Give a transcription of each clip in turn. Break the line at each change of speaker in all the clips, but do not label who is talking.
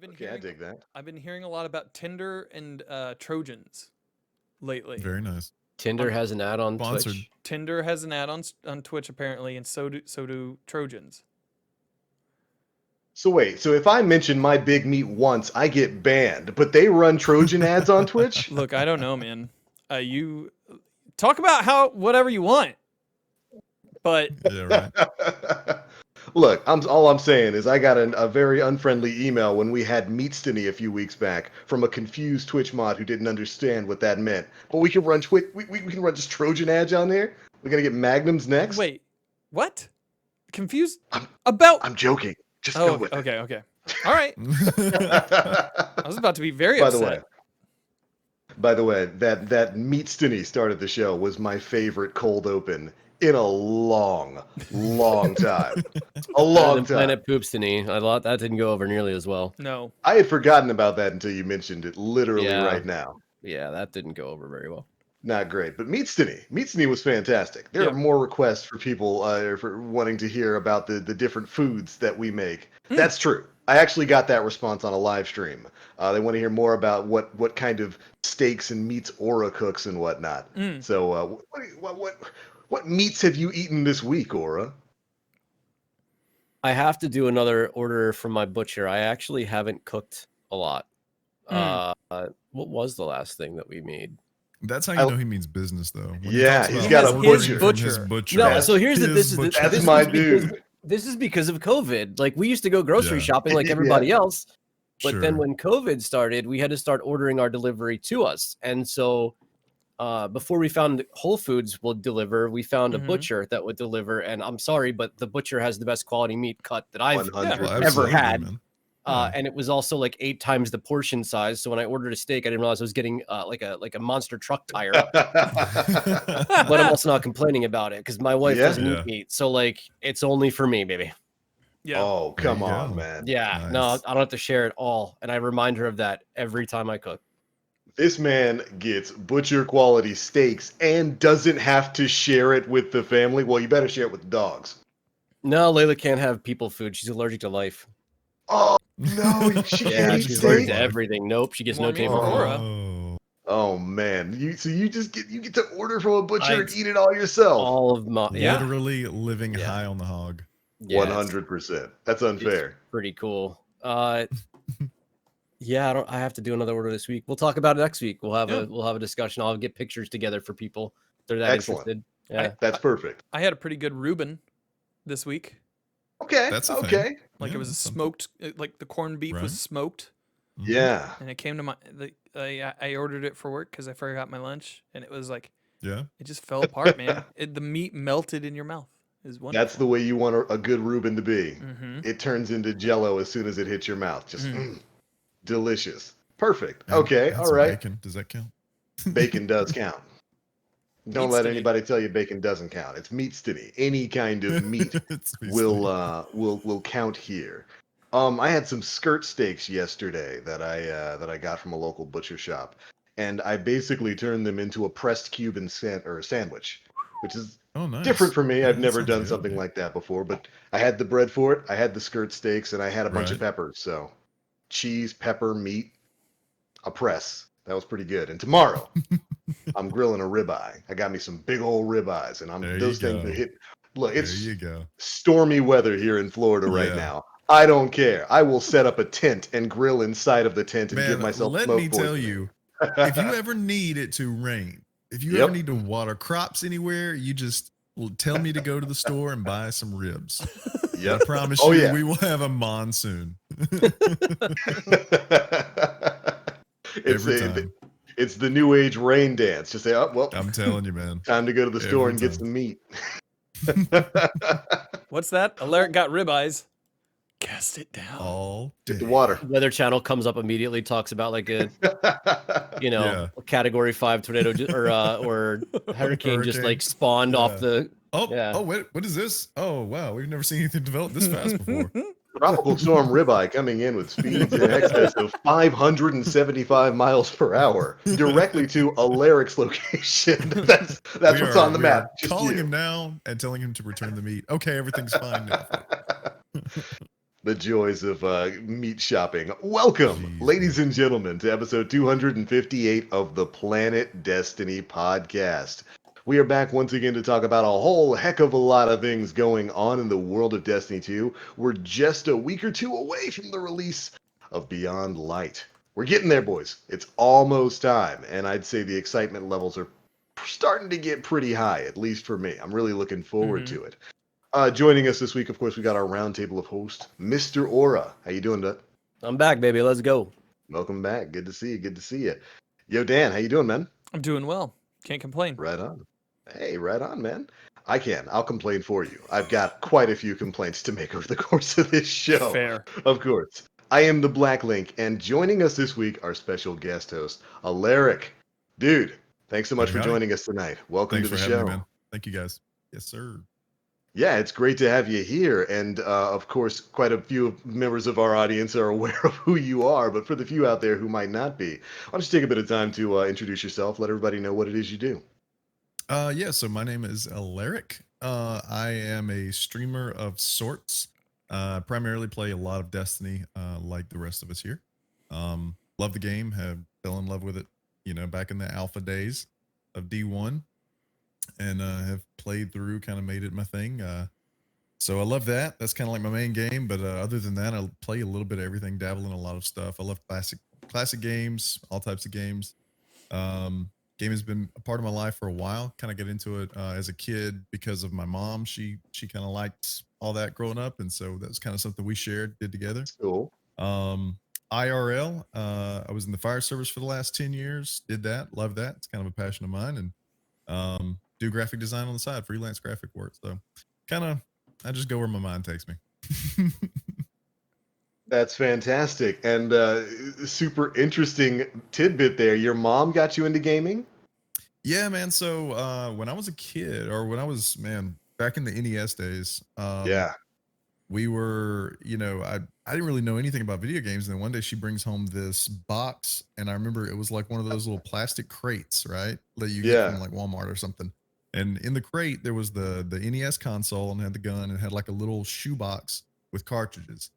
I dig that.
I've been hearing a lot about Tinder and Trojans lately.
Very nice.
Tinder has an ad on
Sponsored.
Twitch.
Tinder has an ad on Twitch apparently, and so do Trojans.
So wait, so if I mention my big meat once, I get banned, but they run Trojan ads on Twitch?
Look, I don't know, man. You talk about whatever you want, but
Yeah, right.
Look, all I'm saying is I got a very unfriendly email when we had Meatstony a few weeks back from a confused Twitch mod who didn't understand what that meant. But we can run we can run just Trojan ads on there. We're gonna get Magnums next.
wait, what? Confused
I'm
about?
I'm joking. Just go with
okay. All right.
it.
I was about to be very
By
upset.
the way, that Meatstony started the show was my favorite cold open in a long time. A long time.
Planet Poopstony. That didn't go over nearly as well.
No.
I had forgotten about that until you mentioned it literally
Yeah.
right now.
Yeah, that didn't go over very well.
Not great, but Meatstony was fantastic. There are more requests for people for wanting to hear about the different foods that we make. That's true. I actually got that response on a live stream. They want to hear more about what kind of steaks and meats Aura cooks and whatnot. So, what meats have you eaten this week, Aura?
I have to do another order from my butcher. I actually haven't cooked a lot. What was the last thing that we made?
That's how you know he means business, though. When he
Yeah,
talks
he's
about
got a
ordering from
butcher.
his butcher.
No, so here's the this is the,
That's
this
my
is because-
dude.
This is because of COVID. Like we used to go grocery
Yeah.
shopping like everybody else, but then
Sure.
when COVID started, we had to start ordering our delivery to us. And so before we found Whole Foods will deliver, we found a butcher that would deliver. And I'm sorry, but the butcher has the best quality meat cut that I've
100%.
Well,
ever
absolutely,
had.
man.
And it was also like 8 times the portion size. So when I ordered a steak, I didn't realize I was getting like a monster truck tire. But I'm also not complaining about it because my wife doesn't eat meat. So like it's only for me, baby.
Yeah.
Oh, come
There you
on,
go.
man.
Yeah, no,
Nice.
I don't have to share it all. And I remind her of that every time I cook.
This man gets butcher quality steaks and doesn't have to share it with the family. Well, you better share it with the dogs.
No, Layla can't have people food. She's allergic to life.
Oh, no, she
Yeah,
can't eat
she's allergic
steak?
to everything. Nope, she gets
More
no
meat
table
for
food.
Aura.
Oh.
Oh man, you just get to order from a butcher
I-
and eat it all yourself.
All of my
Literally living
Yeah.
high on the hog.
yeah, it's
100%. That's unfair.
pretty cool. Yeah, I have to do another order this week. We'll talk about it next week. We'll have a discussion. I'll get pictures together for people. If they're that
Excellent.
interested. Yeah.
That's perfect.
I had a pretty good Reuben this week.
Okay.
That's a thing.
okay.
Like
Yeah,
it was
that's something.
smoked, like the corned beef was
Right.
smoked,
Yeah.
and it came to my. I ordered it for work because I forgot my lunch, and it was like
Yeah.
it just fell apart, man. The meat melted in your mouth. Is wonderful.
That's the way you want a good Reuben to be.
Mm-hmm.
It turns into jello as soon as it hits your mouth. Just delicious. Perfect.
And-
Okay.
and
All
some
right.
Bacon. Does that count?
Bacon does count. Don't let
Meatstony.
anybody tell you bacon doesn't count. It's meatstony. Any kind of meat
It's
will count here. I had some skirt steaks yesterday that I got from a local butcher shop, and I basically turned them into a pressed Cuban sandwich, which is
nice.
different for me.
Yeah,
I've
that
never
sounds
done
good,
something
yeah.
like that before, but I had the bread for it. I had the skirt steaks, and I had a bunch of
Right.
peppers. So cheese, pepper, meat, a press. That was pretty good. And tomorrow, I'm grilling a ribeye. I got me some big old ribeyes, and
There
those
you
things
go.
that hit. Look,
There
it's
you go.
stormy weather here in Florida right
Yeah.
now. I don't care. I will set up a tent and grill inside of the tent and give
Man,
myself
let
smoke
me tell
poisoning.
you, if you ever need it to rain, if you ever need to water crops anywhere, you just will tell me to go to the store and buy some ribs.
Yep.
I promise
Oh,
you,
yeah.
we will have a monsoon. Every time.
It's the new age rain dance. Just say, oh, well,
I'm telling you, man.
time to go to the store
Every
and get
time.
some meat.
What's that? Alarik got ribeyes. Cast it down.
All
Get the
day.
water.
Weather Channel comes up immediately, talks about like a
Yeah.
a Category 5 tornado or hurricane just
Hurricane.
like spawned off
Yeah.
the.
Oh,
Yeah.
oh, wait, what is this? Oh, wow, we've never seen anything develop this fast before.
Tropical storm ribeye coming in with speeds in excess of 575 miles per hour directly to Alarik's location. That's what's on the
we
map.
are
Just
calling
you.
him now and telling him to return the meat. Okay, everything's fine now.
The joys of meat shopping. Welcome,
Jeez,
ladies
man.
and gentlemen, to episode 258 of the Planet Destiny podcast. We are back once again to talk about a whole heck of a lot of things going on in the world of Destiny 2. We're just a week or two away from the release of Beyond Light. We're getting there, boys. It's almost time, and I'd say the excitement levels are starting to get pretty high, at least for me. I'm really looking forward to it. Joining us this week, of course, we got our roundtable of hosts, Mr. Aura. How you doing, Dut?
I'm back, baby. Let's go.
Welcome back. Good to see you. Good to see you. Yo, Dan, how you doing, man?
I'm doing well. Can't complain.
Right on. Hey, right on, man. I can. I'll complain for you. I've got quite a few complaints to make over the course of this show.
Fair.
Of course. I am the Black Link, and joining us this week, our special guest host, Alarik. Dude, thanks so much for
Okay.
joining us tonight. Welcome
Thanks
to
for
the
having
show.
me, man. Thank you, guys. Yes, sir.
Yeah, it's great to have you here. And of course, quite a few members of our audience are aware of who you are. But for the few out there who might not be, why don't you take a bit of time to introduce yourself, let everybody know what it is you do.
Yeah, so my name is Alarik. I am a streamer of sorts. Primarily play a lot of Destiny, like the rest of us here. Love the game, fell in love with it, back in the alpha days of D1. And have played through, kind of made it my thing. So I love that. That's kind of like my main game. But other than that, I play a little bit of everything, dabble in a lot of stuff. I love classic games, all types of games. Game has been a part of my life for a while. Kind of get into it as a kid because of my mom. She kind of liked all that growing up, and so that was kind of something we did together.
Cool.
IRL, I was in the fire service for the last 10 years. Did that, love that. It's kind of a passion of mine, and do graphic design on the side, freelance graphic work. So I just go where my mind takes me.
That's fantastic. And super interesting tidbit there. Your mom got you into gaming?
Yeah, man. So when I was a kid, or when I was, back in the NES days,
Yeah.
we were, I didn't really know anything about video games. And then one day she brings home this box, and I remember it was like one of those little plastic crates, right? That you get from like Walmart or something. And in the crate, there was the NES console, and had the gun, and had like a little shoebox with cartridges.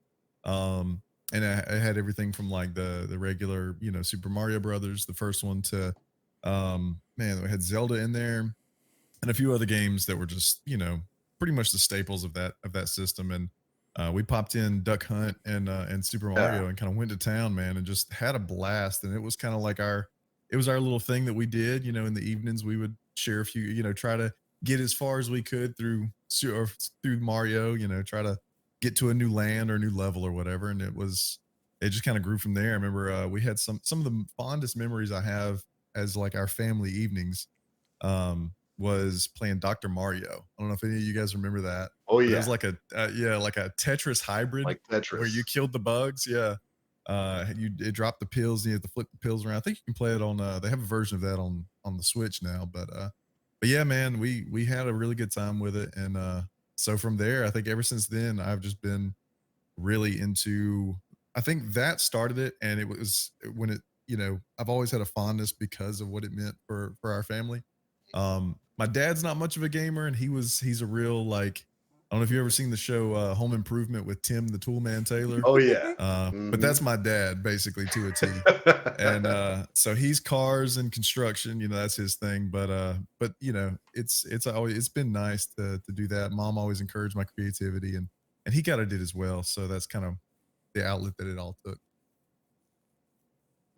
And I had everything from like the regular, Super Mario Brothers, the first one, to we had Zelda in there, and a few other games that were just, pretty much the staples of that system. And we popped in Duck Hunt and Super Mario, and kind of went to town, man, and just had a blast. And it was kind of like our little thing that we did, in the evenings. We would share a few, try to get as far as we could through Mario, try to get to a new land or a new level or whatever. And it just kind of grew from there. I remember we had some of the fondest memories I have as like our family evenings was playing Dr. Mario. I don't know if any of you guys remember that.
Oh,
But
yeah.
it was like a like a Tetris hybrid,
Like Tetris.
where you killed the bugs. Yeah. It dropped the pills, and you had to flip the pills around. I think you can play it on they have a version of that on the Switch now. But yeah, man, we had a really good time with it. And so from there, I think ever since then, I've just been really into, I think that started it. And it was when it, I've always had a fondness because of what it meant for our family. My dad's not much of a gamer, and he's a real, like, I don't know if you've ever seen the show Home Improvement with Tim the Toolman Taylor.
Oh, yeah.
But that's my dad, basically, to a T. And so he's cars and construction, that's his thing. But it's been nice to do that. Mom always encouraged my creativity, and he kind of did as well. So that's kind of the outlet that it all took.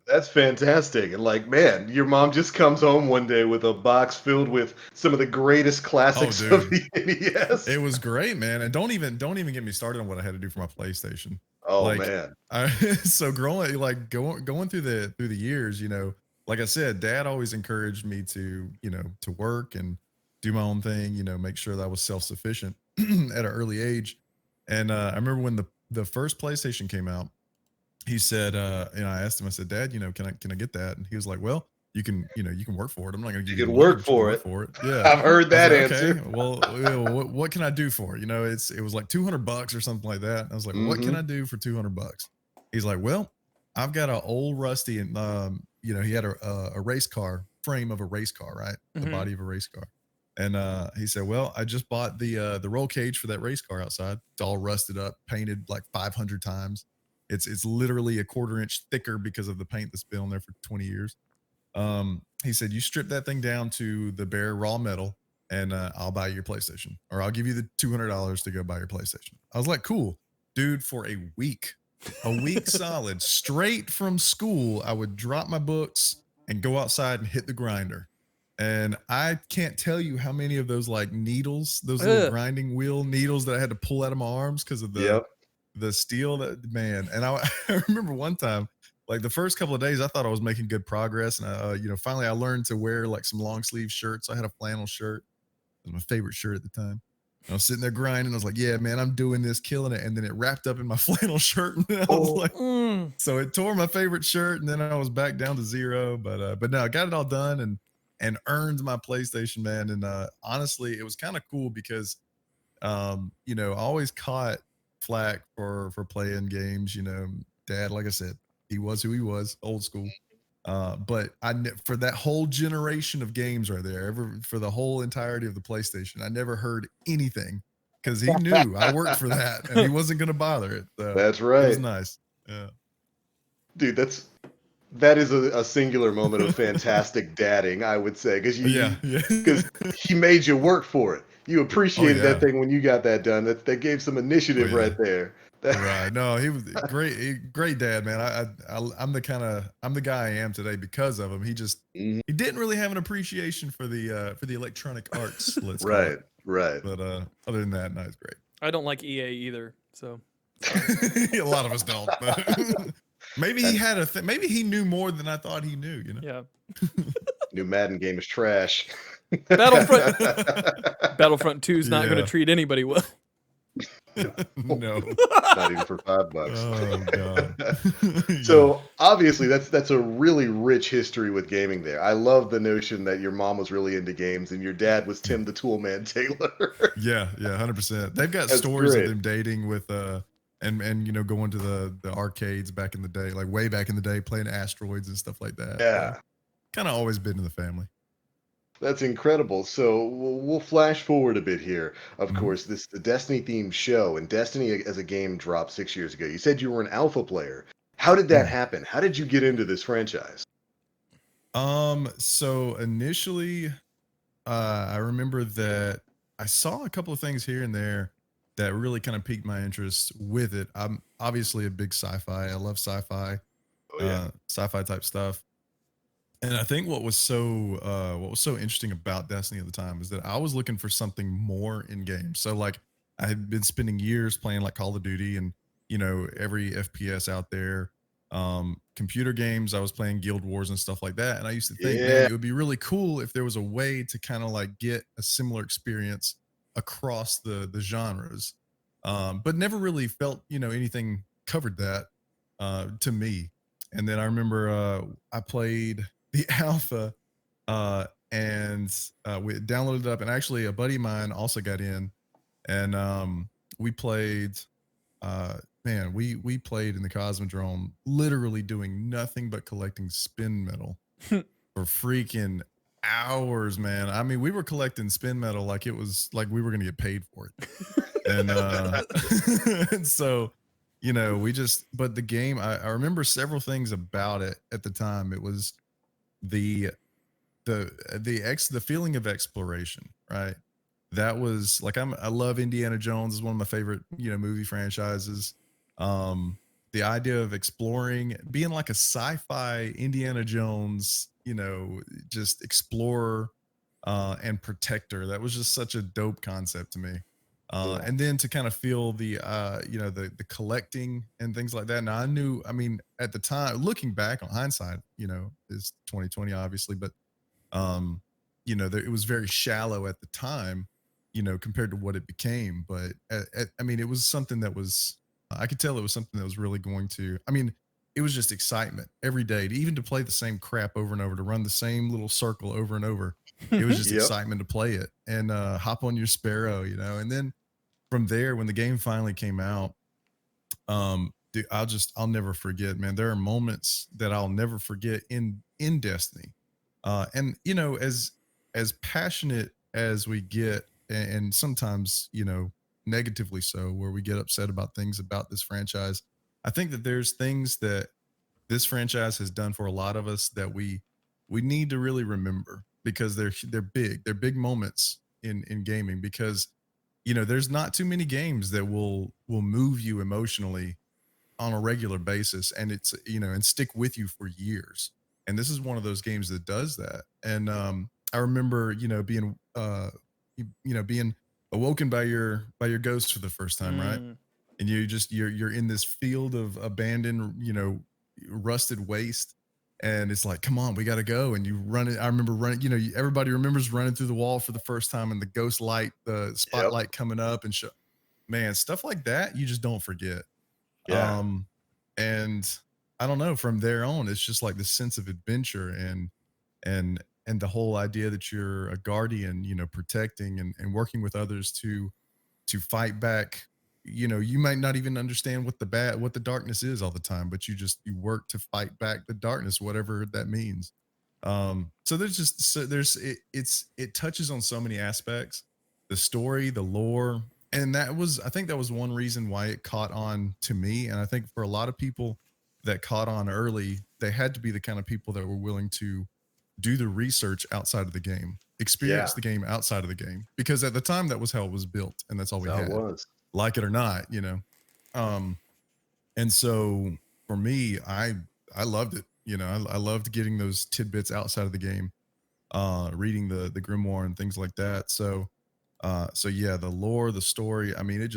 That's fantastic. And like, man, your mom just comes home one day with a box filled with some of the greatest classics of the NES.
It was great, man. And don't even get me started on what I had to do for my PlayStation.
Oh, man.
So going through the years, like I said, Dad always encouraged me to work and do my own thing, make sure that I was self-sufficient at an early age. And I remember when the first PlayStation came out, he said, I asked him, I said, Dad, can I get that? And he was like, well, you can work for it. I'm not going to give you
work for it.
Yeah.
I've heard that
answer.
answer.
Okay, well, what can I do for it? It was like $200 or something like that. And I was like, what can I do for $200? He's like, well, I've got an old rusty, and he had a race car frame of a race car, right? The body of a race car. And he said, well, I just bought the roll cage for that race car outside. It's all rusted up, painted like 500 times. It's literally a 1/4 inch thicker because of the paint that's been on there for 20 years. He said, you strip that thing down to the bare raw metal and I'll buy your PlayStation, or I'll give you the $200 to go buy your PlayStation. I was like, cool, dude. For a week solid, straight from school, I would drop my books and go outside and hit the grinder. And I can't tell you how many of those like needles, those little grinding wheel needles that I had to pull out of my arms because of the steel, that man. And I remember one time, like the first couple of days, I thought I was making good progress. And finally I learned to wear like some long sleeve shirts. I had a flannel shirt. It was my favorite shirt at the time. I was sitting there grinding. I was like, yeah, man, I'm doing this, killing it. And then it wrapped up in my flannel shirt. And I was like, so it tore my favorite shirt. And then I was back down to 0. But no, I got it all done and earned my PlayStation, man. And honestly, it was kind of cool because, I always caught flack for playing games. Dad, like I said, he was who he was, old school. But for that whole generation of games right there, for the whole entirety of the PlayStation, I never heard anything because he knew I worked for that and he wasn't going to bother it. So
that's right.
It was nice. Yeah.
Dude, that is a singular moment of fantastic dadding, I would say, because he made you work for it. You appreciated that thing when you got that done. That gave some initiative right there.
Right. No, he was great dad, man. I'm the guy I am today because of him. He he didn't really have an appreciation for the electronic arts. Let's call it.
Right.
But other than that, no, it's great.
I don't like EA either, so
a lot of us don't. Maybe he had maybe he knew more than I thought he knew.
Yeah.
New Madden game is trash.
Battlefront 2 is not going to treat anybody well.
No,
not even for $5.
Oh god.
So obviously that's a really rich history with gaming there. I love the notion that your mom was really into games and your dad was Tim the Toolman Taylor.
yeah 100%. They've got stories of them dating with and going to the arcades back in the day, like way back in the day, playing Asteroids and stuff like that.
Yeah,
kind of always been in the family.
That's incredible. So we'll flash forward a bit here. Of course, the Destiny themed show, and Destiny as a game dropped 6 years ago. You said you were an alpha player. How did that happen? How did you get into this franchise?
So initially, I remember that I saw a couple of things here and there that really kind of piqued my interest with it. I'm obviously a big sci-fi. I love sci-fi, sci-fi type stuff. And I think what was so interesting about Destiny at the time is that I was looking for something more in games. So like I had been spending years playing like Call of Duty and every FPS out there. Computer games, I was playing Guild Wars and stuff like that. And I used to think, man, it would be really cool if there was a way to kind of like get a similar experience across the genres. But never really felt, anything covered that to me. And then I remember I played the alpha and we downloaded it up, and actually a buddy of mine also got in, and we played we played in the Cosmodrome, literally doing nothing but collecting spin metal for freaking hours, man. I mean, we were collecting spin metal like it was like we were gonna get paid for it. And and so but the game, I remember several things about it at the time. It was the feeling of exploration, right? That was like, I love Indiana Jones, is one of my favorite, movie franchises. The idea of exploring, being like a sci-fi Indiana Jones, just explorer and protector. That was just such a dope concept to me. And then to kind of feel the the collecting and things like that. Now I knew, I mean, at the time, looking back on hindsight, is 2020 obviously, but it was very shallow at the time, compared to what it became. But I mean, it was something that was, I could tell it was something that was really going to, I mean, it was just excitement every day, even to play the same crap over and over, to run the same little circle over and over. It was just excitement to play it and hop on your Sparrow, and then from there, when the game finally came out, dude, I'll never forget, man. There are moments that I'll never forget in Destiny. And as passionate as we get, and sometimes, you know, negatively so, where we get upset about things about this franchise, I think that there's things that this franchise has done for a lot of us that we need to really remember, because they're big moments in gaming, because you know there's not too many games that will move you emotionally on a regular basis, and it's, you know, and stick with you for years. And this is one of those games that does that. And I remember, you know, being you know, being awoken by your ghost for the first time, right?
Mm.
And you're in this field of abandoned, you know, rusted waste, and it's like, come on, we got to go. And you run it. I remember running, you know, everybody remembers running through the wall for the first time, and the ghost light, the spotlight coming up, and man, stuff like that you just don't forget.
Yeah.
And I don't know, from there on, it's just like this sense of adventure, and the whole idea that you're a guardian, you know, protecting and working with others to fight back. You know, you might not even understand what the darkness is all the time, but you work to fight back the darkness, whatever that means. So there's just, it touches on so many aspects, the story, the lore. And I think that was one reason why it caught on to me. And I think for a lot of people that caught on early, they had to be the kind of people that were willing to do the research outside of the game, experience the game outside of the game, because at the time that was how it was built, and that's all we had, like it or not, you know. And so for me, I loved it. You know, I loved getting those tidbits outside of the game, reading the grimoire and things like that. So yeah, the lore, the story, I mean, it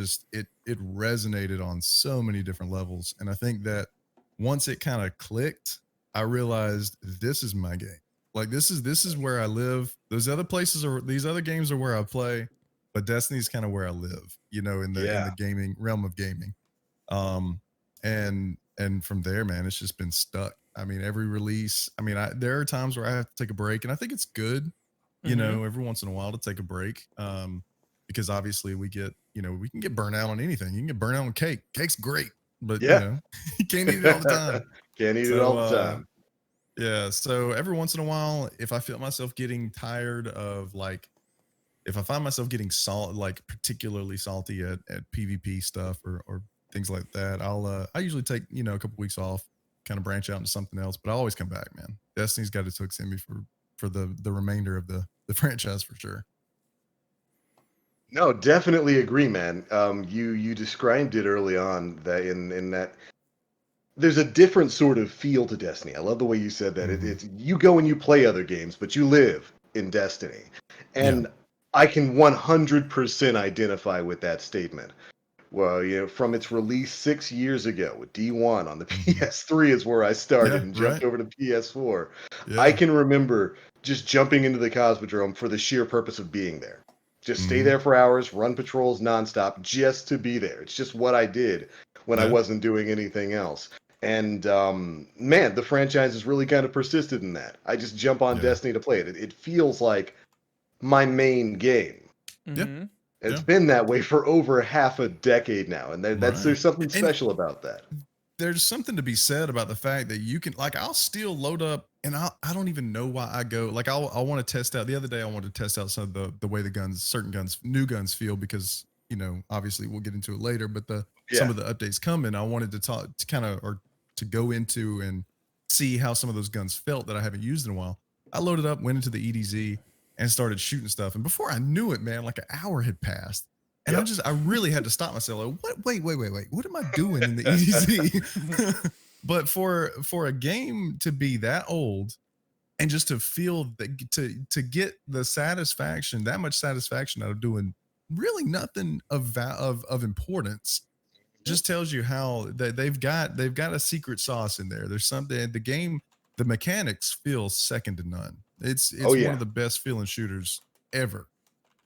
resonated on so many different levels. And I think that once it kind of clicked, I realized this is my game. Like this is where I live. Those other places these other games are where I play, but Destiny's kind of where I live, you know, in the gaming realm of gaming. And from there, man, it's just been stuck. I mean, every release, I mean, there are times where I have to take a break, and I think it's good, you know, every once in a while to take a break. Because obviously we get, you know, we can get burnt out on anything. You can get burnt out on cake. Cake's great, but you know, you can't eat it all the time.
Can't eat it all the time.
Yeah. So every once in a while, if I feel myself getting tired of, like, if I find myself getting like particularly salty at PvP stuff or things like that, I usually take, you know, a couple weeks off, kind of branch out into something else, but I always come back, man. Destiny's got its hooks in me for the remainder of the franchise, for sure.
No, definitely agree, man. You described it early on that in that there's a different sort of feel to Destiny. I love the way you said that. It's you go and you play other games, but you live in Destiny, and I can 100% identify with that statement. Well, you know, from its release 6 years ago with D1 on the PS3 is where I started and jumped over to PS4. I can remember just jumping into the Cosmodrome for the sheer purpose of being there. Just stay there for hours, run patrols nonstop, just to be there. It's just what I did when I wasn't doing anything else. And man, the franchise has really kind of persisted in that. I just jump on Destiny to play it. It feels like my main game. It's been that way for over half a decade now, and there's something special about that.
There's something to be said about the fact that you can, like, I'll still load up, and I don't even know why I go. Like, I want to test out. The other day, I wanted to test out some of the way certain guns, new guns feel, because, you know, obviously we'll get into it later, but some of the updates coming, I wanted to go into and see how some of those guns felt that I haven't used in a while. I loaded up, went into the EDZ, and started shooting stuff. And before I knew it, man, like an hour had passed. And I really had to stop myself. Like, wait. What am I doing in the EDZ? But for a game to be that old, and just to feel that, to get the satisfaction, that much satisfaction out of doing really nothing of importance, just tells you how they've got a secret sauce in there. There's something, the game, the mechanics feel second to none. It's one of the best feeling shooters ever.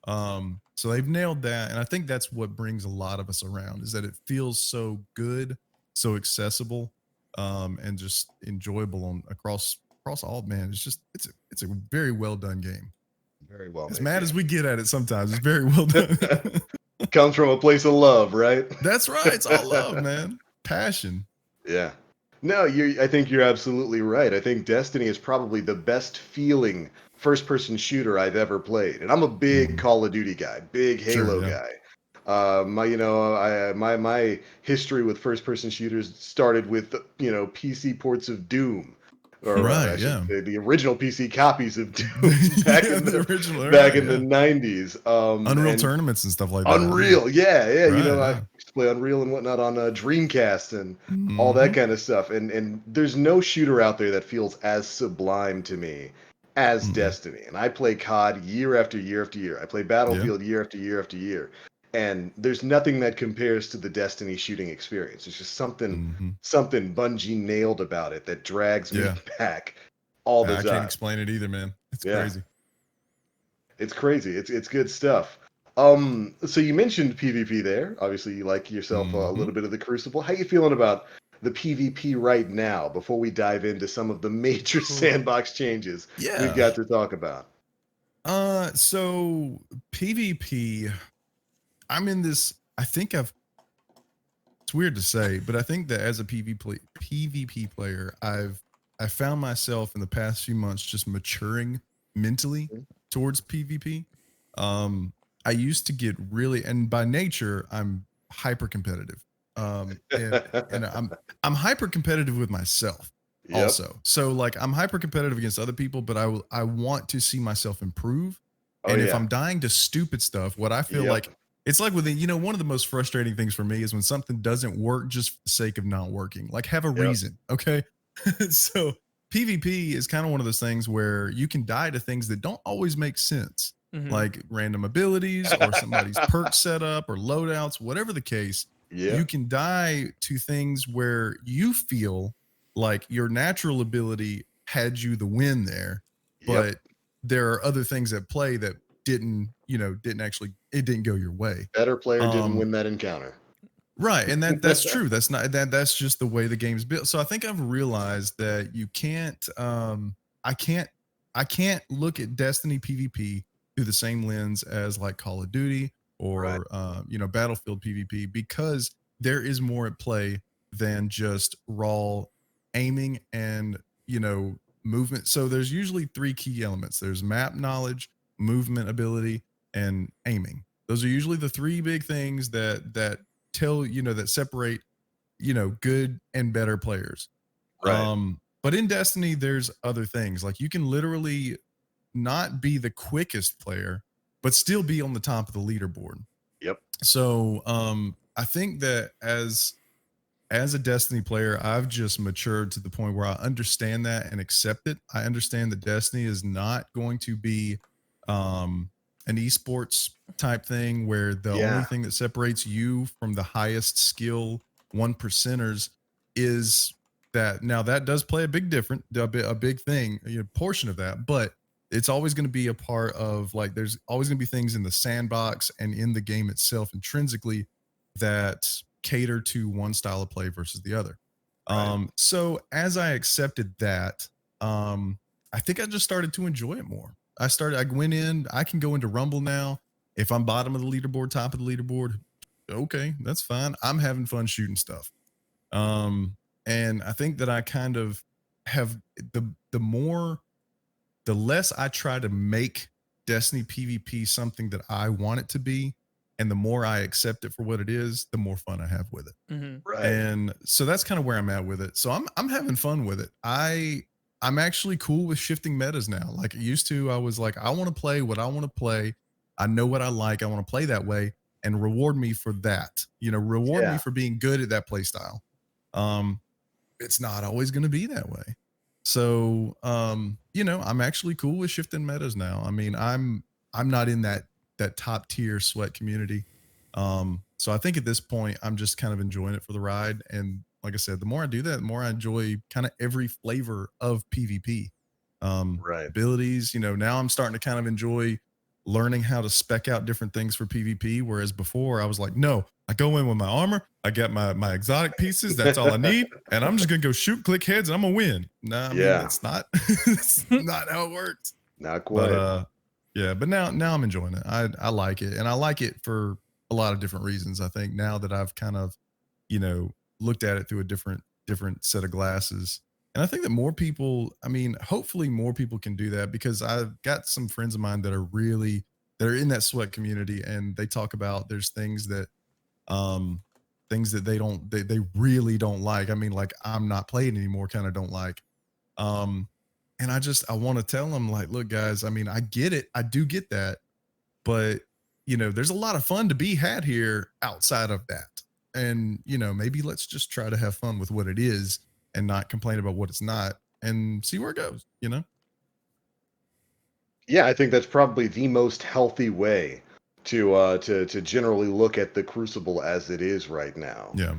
So they've nailed that, and I think that's what brings a lot of us around, is that it feels so good, so accessible, and just enjoyable across all. Man, it's a very well done game.
Very well.
As mad as we get at it sometimes, it's very well done.
Comes from a place of love, right?
That's right. It's all love, man. Passion.
Yeah. No, I think you're absolutely right. I think Destiny is probably the best feeling first-person shooter I've ever played, and I'm a big Call of Duty guy, big Halo guy. My history with first-person shooters started with PC ports of Doom, or I should say the original PC copies of Doom back in the 90s.
Unreal
and
tournaments and stuff like that.
Unreal, yeah. I
Right,
used to play Unreal and whatnot on Dreamcast and all
Mm-hmm.
that kind of stuff. And there's no shooter out there that feels as sublime to me as Destiny. And I play COD year after year after year. I play Battlefield year after year after year. And there's nothing that compares to the Destiny shooting experience. It's just something Bungie nailed about it that drags me back all the time.
I can't explain it either, man. It's crazy.
It's crazy. It's good stuff. So you mentioned PvP there. Obviously, you like yourself a little bit of the Crucible. How you feeling about the PvP right now before we dive into some of the major sandbox changes we've got to talk about?
So PvP, I'm in this, it's weird to say, but I think that as a PvP player, I found myself in the past few months just maturing mentally towards PvP. I used to get really, and by nature, I'm hyper competitive. And I'm hyper competitive with myself also. So like I'm hyper competitive against other people, but I want to see myself improve. And if I'm dying to stupid stuff, what I feel like it's like with one of the most frustrating things for me is when something doesn't work just for the sake of not working. Like have a reason, okay? So PvP is kind of one of those things where you can die to things that don't always make sense. Like random abilities or somebody's perk setup or loadouts, whatever the case, you can die to things where you feel like your natural ability had you the win there, but there are other things at play that didn't go your way.
Better player didn't win that encounter.
Right, and that's true. That's just the way the game's built. So I think I've realized that you can't I can't look at Destiny PvP through the same lens as like Call of Duty or Battlefield PvP, because there is more at play than just raw aiming and movement. So there's usually 3 key elements. There's map knowledge, movement ability, and aiming. Those are usually the 3 big things that tell that separate good and better players. But in Destiny there's other things. Like you can literally not be the quickest player but still be on the top of the leaderboard. So I think that as a Destiny player, I've just matured to the point where I understand that and accept it. I understand that Destiny is not going to be an esports type thing where the only thing that separates you from the highest skill 1%ers is that. Now that does play a big thing, portion of that, but it's always going to be a part of, like, there's always going to be things in the sandbox and in the game itself intrinsically that cater to one style of play versus the other. So as I accepted that, I think I just started to enjoy it more. I can go into Rumble now. If I'm bottom of the leaderboard, top of the leaderboard, okay, that's fine. I'm having fun shooting stuff. And I think that I kind of have the less I try to make Destiny PvP something that I want it to be, and the more I accept it for what it is, the more fun I have with it. And so that's kind of where I'm at with it. So I'm having fun with it. I'm actually cool with shifting metas now. Like it used to, I was like, I want to play what I want to play. I know what I like. I want to play that way, and reward me for that. Reward me for being good at that play style. It's not always going to be that way. So, I'm actually cool with shifting metas now. I mean, I'm not in that top tier sweat community. So I think at this point, I'm just kind of enjoying it for the ride. And like I said, the more I do that, the more I enjoy kind of every flavor of PvP. Abilities, now I'm starting to kind of enjoy learning how to spec out different things for PvP. Whereas before I was like, no, I go in with my armor, I get my exotic pieces, that's all I need, and I'm just gonna go shoot, click heads, and I'm gonna win. Nah, I mean, it's not it's not how it works.
Not quite.
But now I'm enjoying it. I like it, and I like it for a lot of different reasons. I think now that I've kind of, looked at it through a different set of glasses, And I think that more people, I mean, hopefully more people can do that, because I've got some friends of mine that are in that sweat community, and they talk about there's um, things that they really don't like. I mean, like, I'm not playing anymore, kind of don't like. Um, and I want to tell them, like, look, guys, I mean, I get it. I do get that. But, there's a lot of fun to be had here outside of that. And, maybe let's just try to have fun with what it is and not complain about what it's not, and see where it goes.
Yeah, I think that's probably the most healthy way to generally look at the Crucible as it is right now.
Yeah.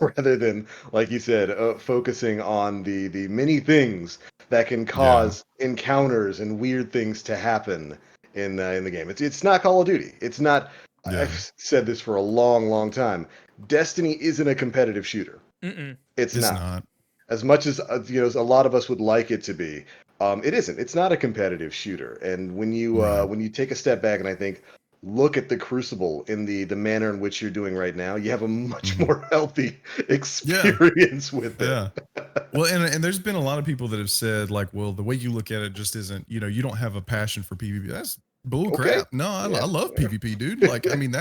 Rather than, like you said, focusing on the many things that can
Yeah.
cause encounters and weird things to happen in the game. It's not Call of Duty. It's not.
Yeah.
I've said this for a long, long time. Destiny isn't a competitive shooter.
Mm-mm.
It's
It's
not.
not.
As much as a lot of us would like it to be, it isn't. It's not a competitive shooter. And
Right.
when you take a step back and I think look at the Crucible in the manner in which you're doing right now, you have a much
Mhm.
more healthy
Yeah.
experience with it.
Yeah. Well, and there's been a lot of people that have said, like, well, the way you look at it just isn't, you don't have a passion for PvP. That's bull
Okay.
crap. No, I
Yeah.
love PvP, dude. Like, I mean,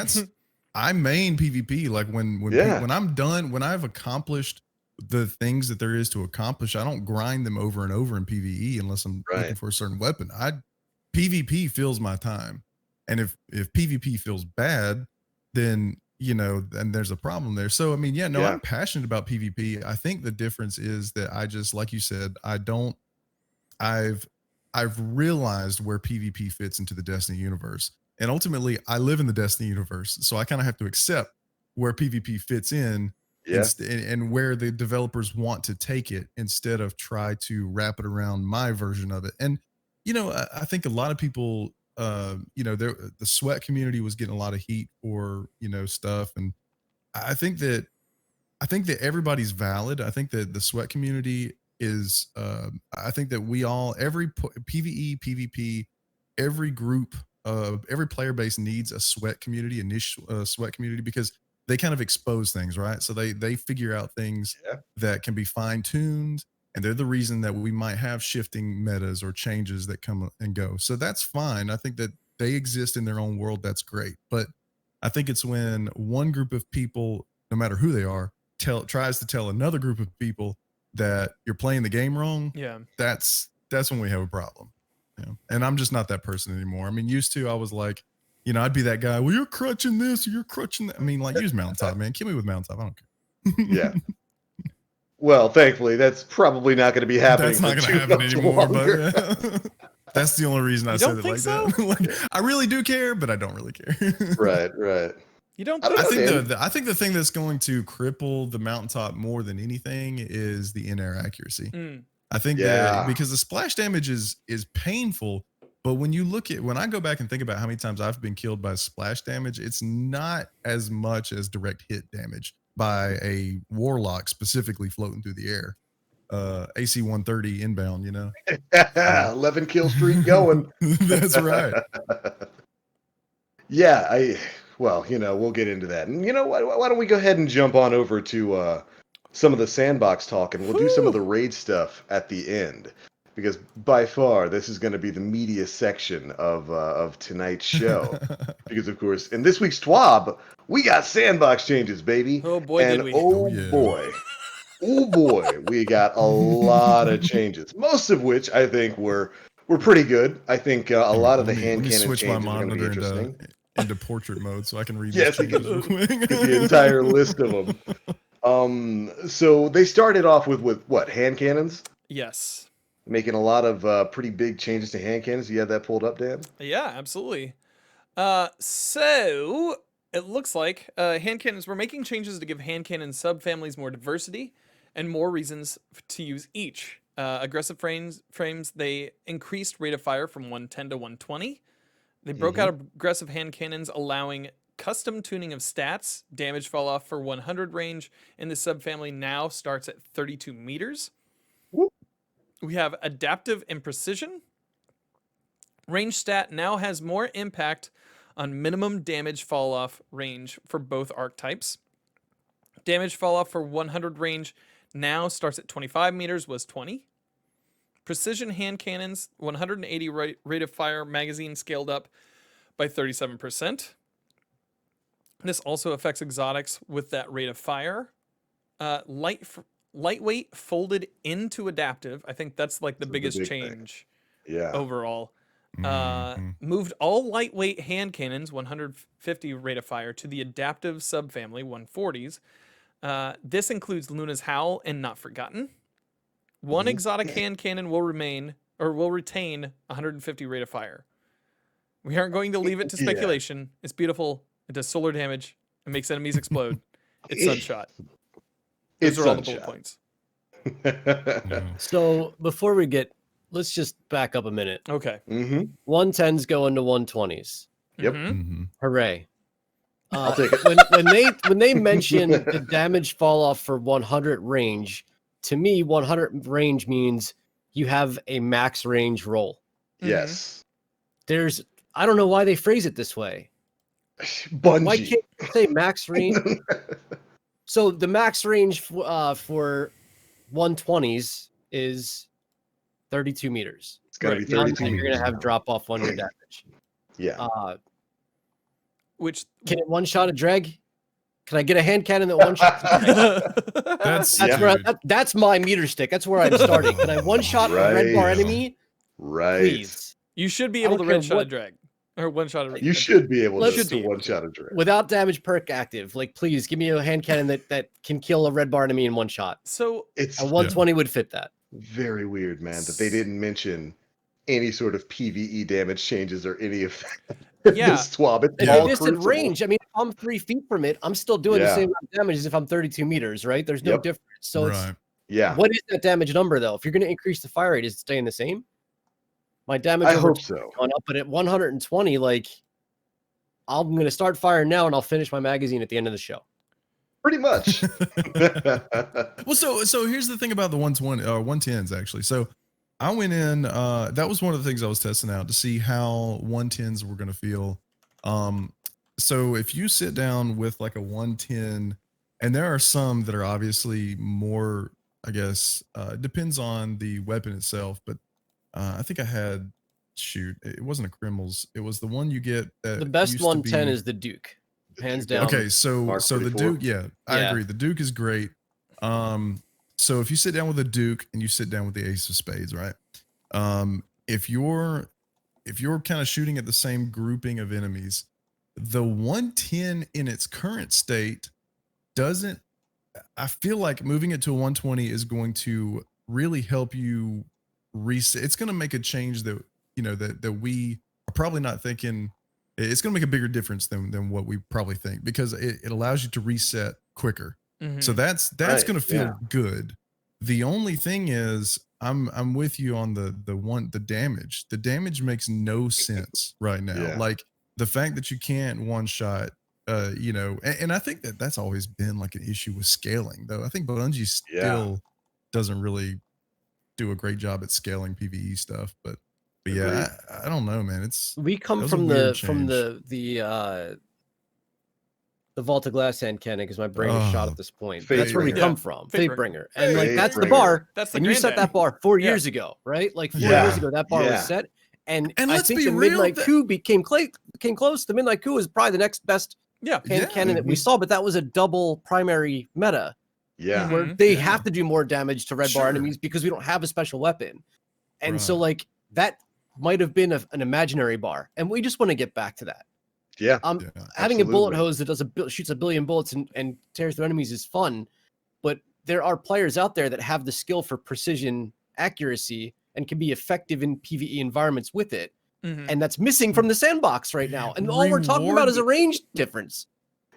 I main PvP. Like,
Yeah.
when I'm done, when I've accomplished the things that there is to accomplish, I don't grind them over and over in PvE unless I'm
Right.
looking for a certain weapon. PvP fills my time. And if PvP feels bad, then then there's a problem there. So I mean, yeah, no,
Yeah.
I'm passionate about PvP. I think the difference is that I just, like you said, I've realized where PvP fits into the Destiny universe. And ultimately, I live in the Destiny universe, so I kind of have to accept where PvP fits in,
Yeah.
and where the developers want to take it, instead of try to wrap it around my version of it. And I think a lot of people, the sweat community was getting a lot of heat for stuff, and I think that everybody's valid. I think that the sweat community is. I think that we all, PVE, PvP, every group, every player base needs a sweat community, a niche sweat community, because they kind of expose things, right? So they figure out things
Yeah.
that can be fine tuned, and they're the reason that we might have shifting metas or changes that come and go. So that's fine. I think that they exist in their own world. That's great, but I think it's when one group of people, no matter who they are, tries to tell another group of people that you're playing the game wrong.
Yeah.
That's when we have a problem. And I'm just not that person anymore. I mean, used to, I was like, I'd be that guy. Well, you're crutching this, or you're crutching that. I mean, like, use Mountaintop, man. Kill me with Mountaintop. I don't care.
Yeah. Well, thankfully, that's probably not going to be happening.
That's not
for
going to
too
happen
much
anymore.
longer.
But yeah. That's the only reason I
You
said
don't
it
think
like
so?
that. Like, I really do care, but I don't really care.
Right. Right.
You don't
I don't
think
know,
I think
Dan.
I think the thing that's going to cripple the Mountaintop more than anything is the in-air accuracy.
Mm.
I think
Yeah.
that, because the splash damage is painful, but when I go back and think about how many times I've been killed by splash damage, it's not as much as direct hit damage by a warlock specifically floating through the air. AC 130 inbound,
11 kill streak going.
That's right.
Yeah, well, we'll get into that. And you know what? Why don't we go ahead and jump on over to some of the Sandbox talk, and we'll do some of the raid stuff at the end, because by far this is going to be the media section of tonight's show. Because of course, in this week's TWAB, we got Sandbox changes, baby.
Oh boy,
and
did we.
oh
yeah.
boy. Oh boy, we got a lot of changes. Most of which I think were pretty good. I think a lot of the hand
Let me
cannon
switch my
changes are going to be
monitor
interesting.
into portrait mode so I can read
Yes,
these
it
changes real quick.
Get the entire list of them. So they started off with what, hand cannons,
Yes.
making a lot of pretty big changes to hand cannons. You have that pulled up, Dan?
Yeah, absolutely. So it looks like hand cannons, we're making changes to give hand cannon subfamilies more diversity and more reasons to use each. Aggressive frames, they increased rate of fire from 110 to 120. They broke out aggressive hand cannons, allowing custom tuning of stats. Damage fall off for 100 range in the subfamily now starts at 32 meters.
Whoop.
We have adaptive and precision. Range stat now has more impact on minimum damage fall off range for both archetypes. Damage fall off for 100 range now starts at 25 meters, was 20. Precision hand cannons, 180 rate of fire magazine scaled up by 37%. This also affects exotics with that rate of fire. Lightweight folded into adaptive. I think that's like the biggest change overall. Moved all lightweight hand cannons, 150 rate of fire, to the adaptive subfamily, 140s. This includes Luna's Howl and Not Forgotten. One exotic hand cannon will retain 150 rate of fire. We aren't going to leave it to speculation. It's beautiful. It does solar damage. It makes enemies explode. It's Sunshot. Those are all the bullet points.
So before we let's just back up a minute.
Okay.
110s go into 120s.
Yep.
Hooray.
I'll take it.
When they mention the damage fall off for 100 range, to me, 100 range means you have a max range roll.
Yes.
I don't know why they phrase it this way.
Bungie.
Why can't you say max range? So the max range for 120s is 32 meters.
It's got to be 32 meters.
You're going to have drop off on your damage.
Yeah.
Which
can it one shot a dreg? Can I get a hand cannon that one shot? That's my meter stick. That's where I'm starting. Can I one shot a red bar enemy?
Right.
Please.
You should be able to red shot a drag. Or one shot a
You should be able to one shot a drag.
Without damage perk active. Like, please give me a hand cannon that can kill a red bar enemy in one shot.
So
it's
a 120 would fit that.
Very weird, man, that they didn't mention any sort of PvE damage changes or any of this TWAB.
It's all distant range. I mean, if I'm 3 feet from it, I'm still doing the same amount of damage as if I'm 32 meters, right? There's no difference. So what is that damage number though? If you're going to increase the fire rate, is it staying the same? My damage
I hope so.
Gone up, but at 120, like I'm going to start firing now, and I'll finish my magazine at the end of the show.
Pretty much.
Well, so here's the thing about the 120 110s actually. So I went in. That was one of the things I was testing out to see how 110s were going to feel. So if you sit down with like a 110, and there are some that are obviously more, I guess, depends on the weapon itself, but I think I had, it wasn't a Kreml's. It was the one you get.
The best 110 is the Duke, hands down.
Okay, so the Duke, I agree. The Duke is great. So if you sit down with a Duke and you sit down with the Ace of Spades, right? If you're kind of shooting at the same grouping of enemies, the 110 in its current state doesn't. I feel like moving it to a 120 is going to really help you reset. It's going to make a change that that we are probably not thinking. It's going to make a bigger difference than what we probably think, because it allows you to reset quicker. So that's going to feel good. The only thing is, I'm with you on the damage. The damage makes no sense right now. Like the fact that you can't one shot, and I think that's always been like an issue with scaling, though. I think Bungie still doesn't really do a great job at scaling PvE stuff, but yeah, I don't know, man.
We come from the Vault of Glass hand cannon because my brain is shot at this point. That's where we come from. Fatebringer. And like that's the bar. And you set that bar 4 years ago, right? Like 4 years ago, that bar was set. And I think the Midnight Coup came close. The Midnight Coup is probably the next best hand cannon that we saw, but that was a double primary meta. Where they have to do more damage to red bar enemies because we don't have a special weapon. And so like that might have been an imaginary bar. And we just want to get back to that. Having a bullet hose that shoots a billion bullets and tears through enemies is fun, but there are players out there that have the skill for precision accuracy and can be effective in PvE environments with it. And that's missing from the sandbox right now. And all we're talking about is a range difference.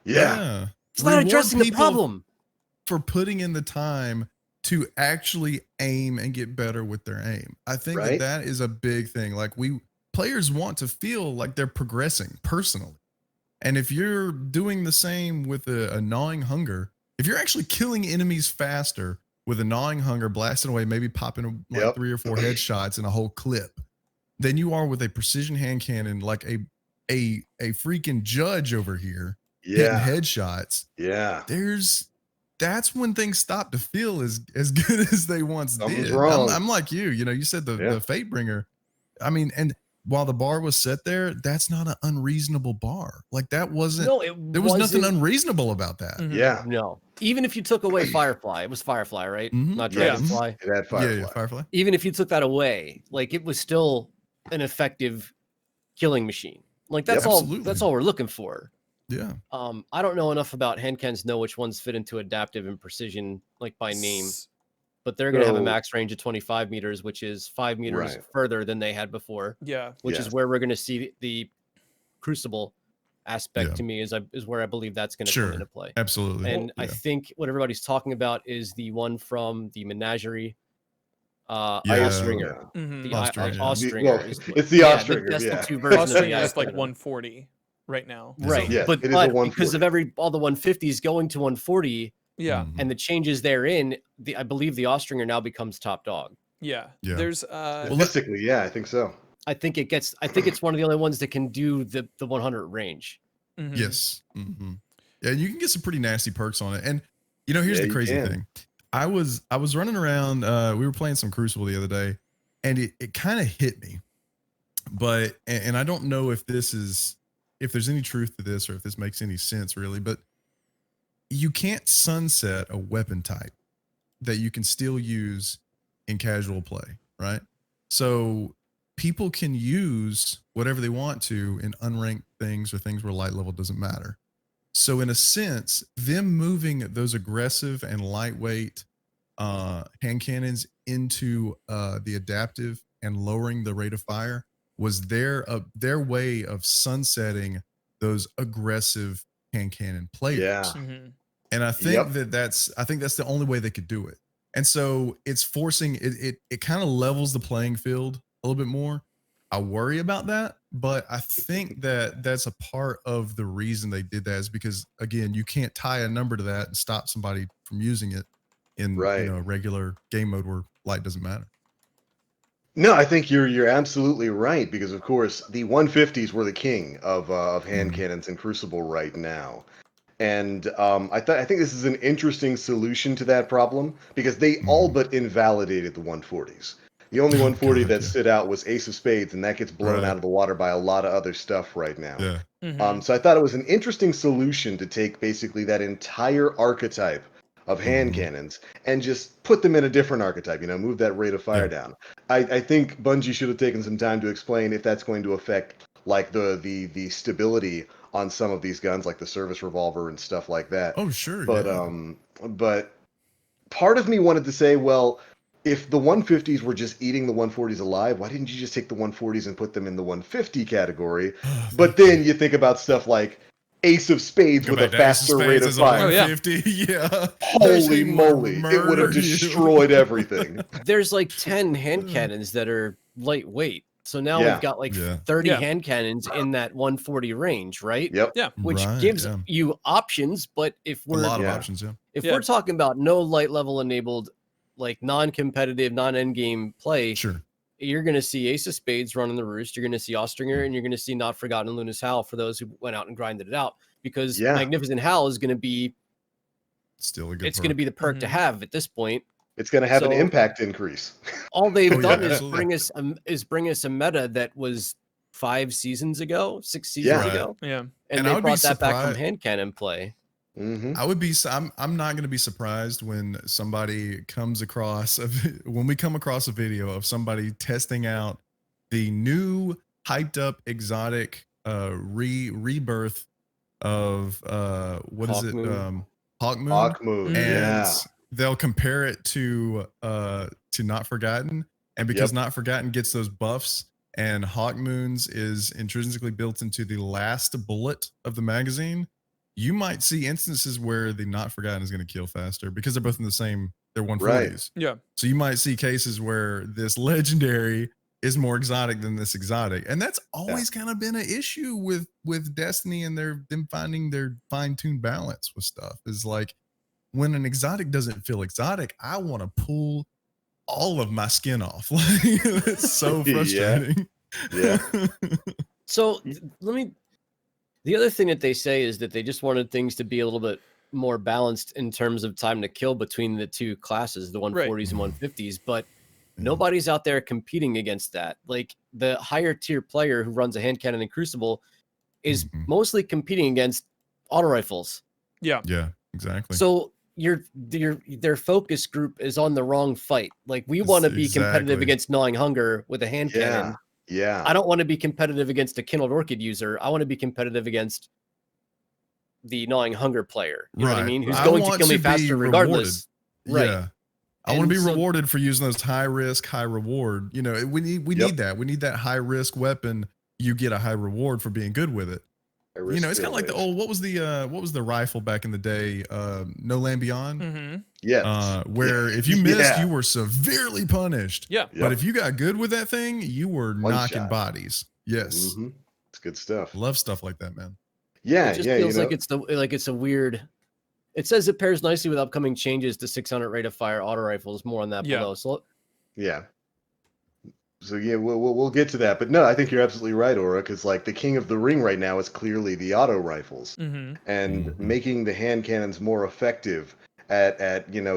It's not addressing the problem.
For putting in the time to actually aim and get better with their aim. I think that is a big thing. Like players want to feel like they're progressing personally. And if you're doing the same with a gnawing hunger, if you're actually killing enemies faster with a gnawing hunger, blasting away, maybe popping like 3 or 4 headshots in a whole clip, than you are with a precision hand cannon, like a freaking judge over here hitting headshots. that's when things stop to feel as good as they once
Something's
did.
wrong.
I'm like you know, you said the Fatebringer. I mean, and while the bar was set there, that's not an unreasonable bar. Like that wasn't.
No,
there was nothing unreasonable about that.
Yeah.
No. Even if you took away Firefly, it was Firefly, right? Not Dragonfly.
It had Firefly.
Yeah, Firefly.
Even if you took that away, like it was still an effective killing machine. Like that's all.
Absolutely.
That's all we're looking for.
Yeah.
I don't know enough about hand cannons to know which ones fit into adaptive and precision, like by name. But they're going to have a max range of 25 meters, which is 5 meters further than they had before.
Yeah.
Which is where we're going to see the Crucible aspect to me is where I believe that's going to come into play.
Absolutely.
And I think what everybody's talking about is the one from the Menagerie. Austringer.
Mm-hmm.
The
Austringer.
Well,
it's the Austringer.
That's the two
versions.
versions.
Austringer is like 140 right now.
Right.
Yeah,
but
it is a 140.
because of all the 150s going to 140, and the changes therein, I believe the Austringer now becomes top dog.
Yeah.
Yeah.
There's
statistically, I think so.
I think it's one of the only ones that can do the 100 range.
Mm-hmm.
Yes. Yeah, you can get some pretty nasty perks on it. And you know, here's the crazy thing. I was running around, we were playing some Crucible the other day, and it kind of hit me. But and I don't know if there's any truth to this or if this makes any sense really, but you can't sunset a weapon type that you can still use in casual play, right? So people can use whatever they want to in unranked things or things where light level doesn't matter. So in a sense, them moving those aggressive and lightweight hand cannons into the adaptive and lowering the rate of fire was their way of sunsetting those aggressive hand cannon players.
Yeah.
Mm-hmm.
And I think that's the only way they could do it. And so it's forcing it kind of levels the playing field a little bit more. I worry about that, but I think that's a part of the reason they did that is because again, you can't tie a number to that and stop somebody from using it in regular game mode where light doesn't matter.
No, I think you're absolutely right because of course the 150s were the king of hand cannons in Crucible right now. And I think this is an interesting solution to that problem because they all but invalidated the 140s. The only 140 that stood out was Ace of Spades, and that gets blown out of the water by a lot of other stuff right now.
Yeah.
Mm-hmm.
So I thought it was an interesting solution to take basically that entire archetype of hand cannons and just put them in a different archetype, move that rate of fire down. I think Bungie should have taken some time to explain if that's going to affect like the stability on some of these guns, like the service revolver and stuff like that.
Oh, sure.
But part of me wanted to say, well, if the 150s were just eating the 140s alive, why didn't you just take the 140s and put them in the 150 category? But then you think about stuff like Ace of Spades with a faster rate of fire.
150. Yeah.
Holy moly. It would have destroyed everything.
There's like 10 hand cannons that are lightweight. So now we've got like 30 hand cannons in that 140 range, right?
Yep.
Yeah.
Which gives you options, but if we're
a lot of options,
if we're talking about no light level enabled, like non-competitive, non-endgame play, you're going to see Ace of Spades running the roost. You're going to see Austringer, and you're going to see Not Forgotten and Luna's Howl for those who went out and grinded it out. Because Magnificent Howl is going to be
still a good.
It's going to be the perk to have at this point.
It's going to have an impact increase.
All they've done is bring us a meta that was 5 seasons ago, 6 seasons ago.
Yeah,
and they brought that back from hand cannon play.
I would be. I'm not going to be surprised when somebody comes across when we come across a video of somebody testing out the new hyped up exotic rebirth of what Hawk is it?
Moon.
Hawk Moon.
Hawk Moon.
And they'll compare it to Not Forgotten, and because Not Forgotten gets those buffs, and Hawk Moon's is intrinsically built into the last bullet of the magazine. You might see instances where the Not Forgotten is going to kill faster because they're both in the same, they're 140s.
Right. Yeah.
So you might see cases where this legendary is more exotic than this exotic. And that's always kind of been an issue with Destiny and them finding their fine-tuned balance with stuff. Is like when an exotic doesn't feel exotic, I want to pull all of my skin off. Like it's so frustrating.
Yeah.
So the other thing that they say is that they just wanted things to be a little bit more balanced in terms of time to kill between the two classes, the 140s and 150s, but nobody's out there competing against that. Like the higher tier player who runs a hand cannon in Crucible is mostly competing against auto rifles.
Yeah.
Yeah, exactly.
So their focus group is on the wrong fight. Like we want to be competitive against Gnawing Hunger with a hand cannon.
Yeah.
I don't want to be competitive against a Kindled Orchid user. I want to be competitive against the Gnawing Hunger player. You know what I mean? Who's going to kill me faster regardless.
Right. Yeah. I want to be rewarded for using those high risk, high reward. You know, we need that. We need that high risk weapon. You get a high reward for being good with it. You know, it's kind of like the old, what was the rifle back in the day? No Land Beyond.
Yeah.
Where if you missed, you were severely punished.
Yeah.
But if you got good with that thing, you were knocking bodies. Yes.
It's good stuff.
Love stuff like that, man.
Yeah.
It just feels like it's a weird. It says it pairs nicely with upcoming changes to 600 rate of fire auto rifles. More on that below. So
So we'll get to that, but no, I think you're absolutely right, Aura, because like the king of the ring right now is clearly the auto rifles, and making the hand cannons more effective at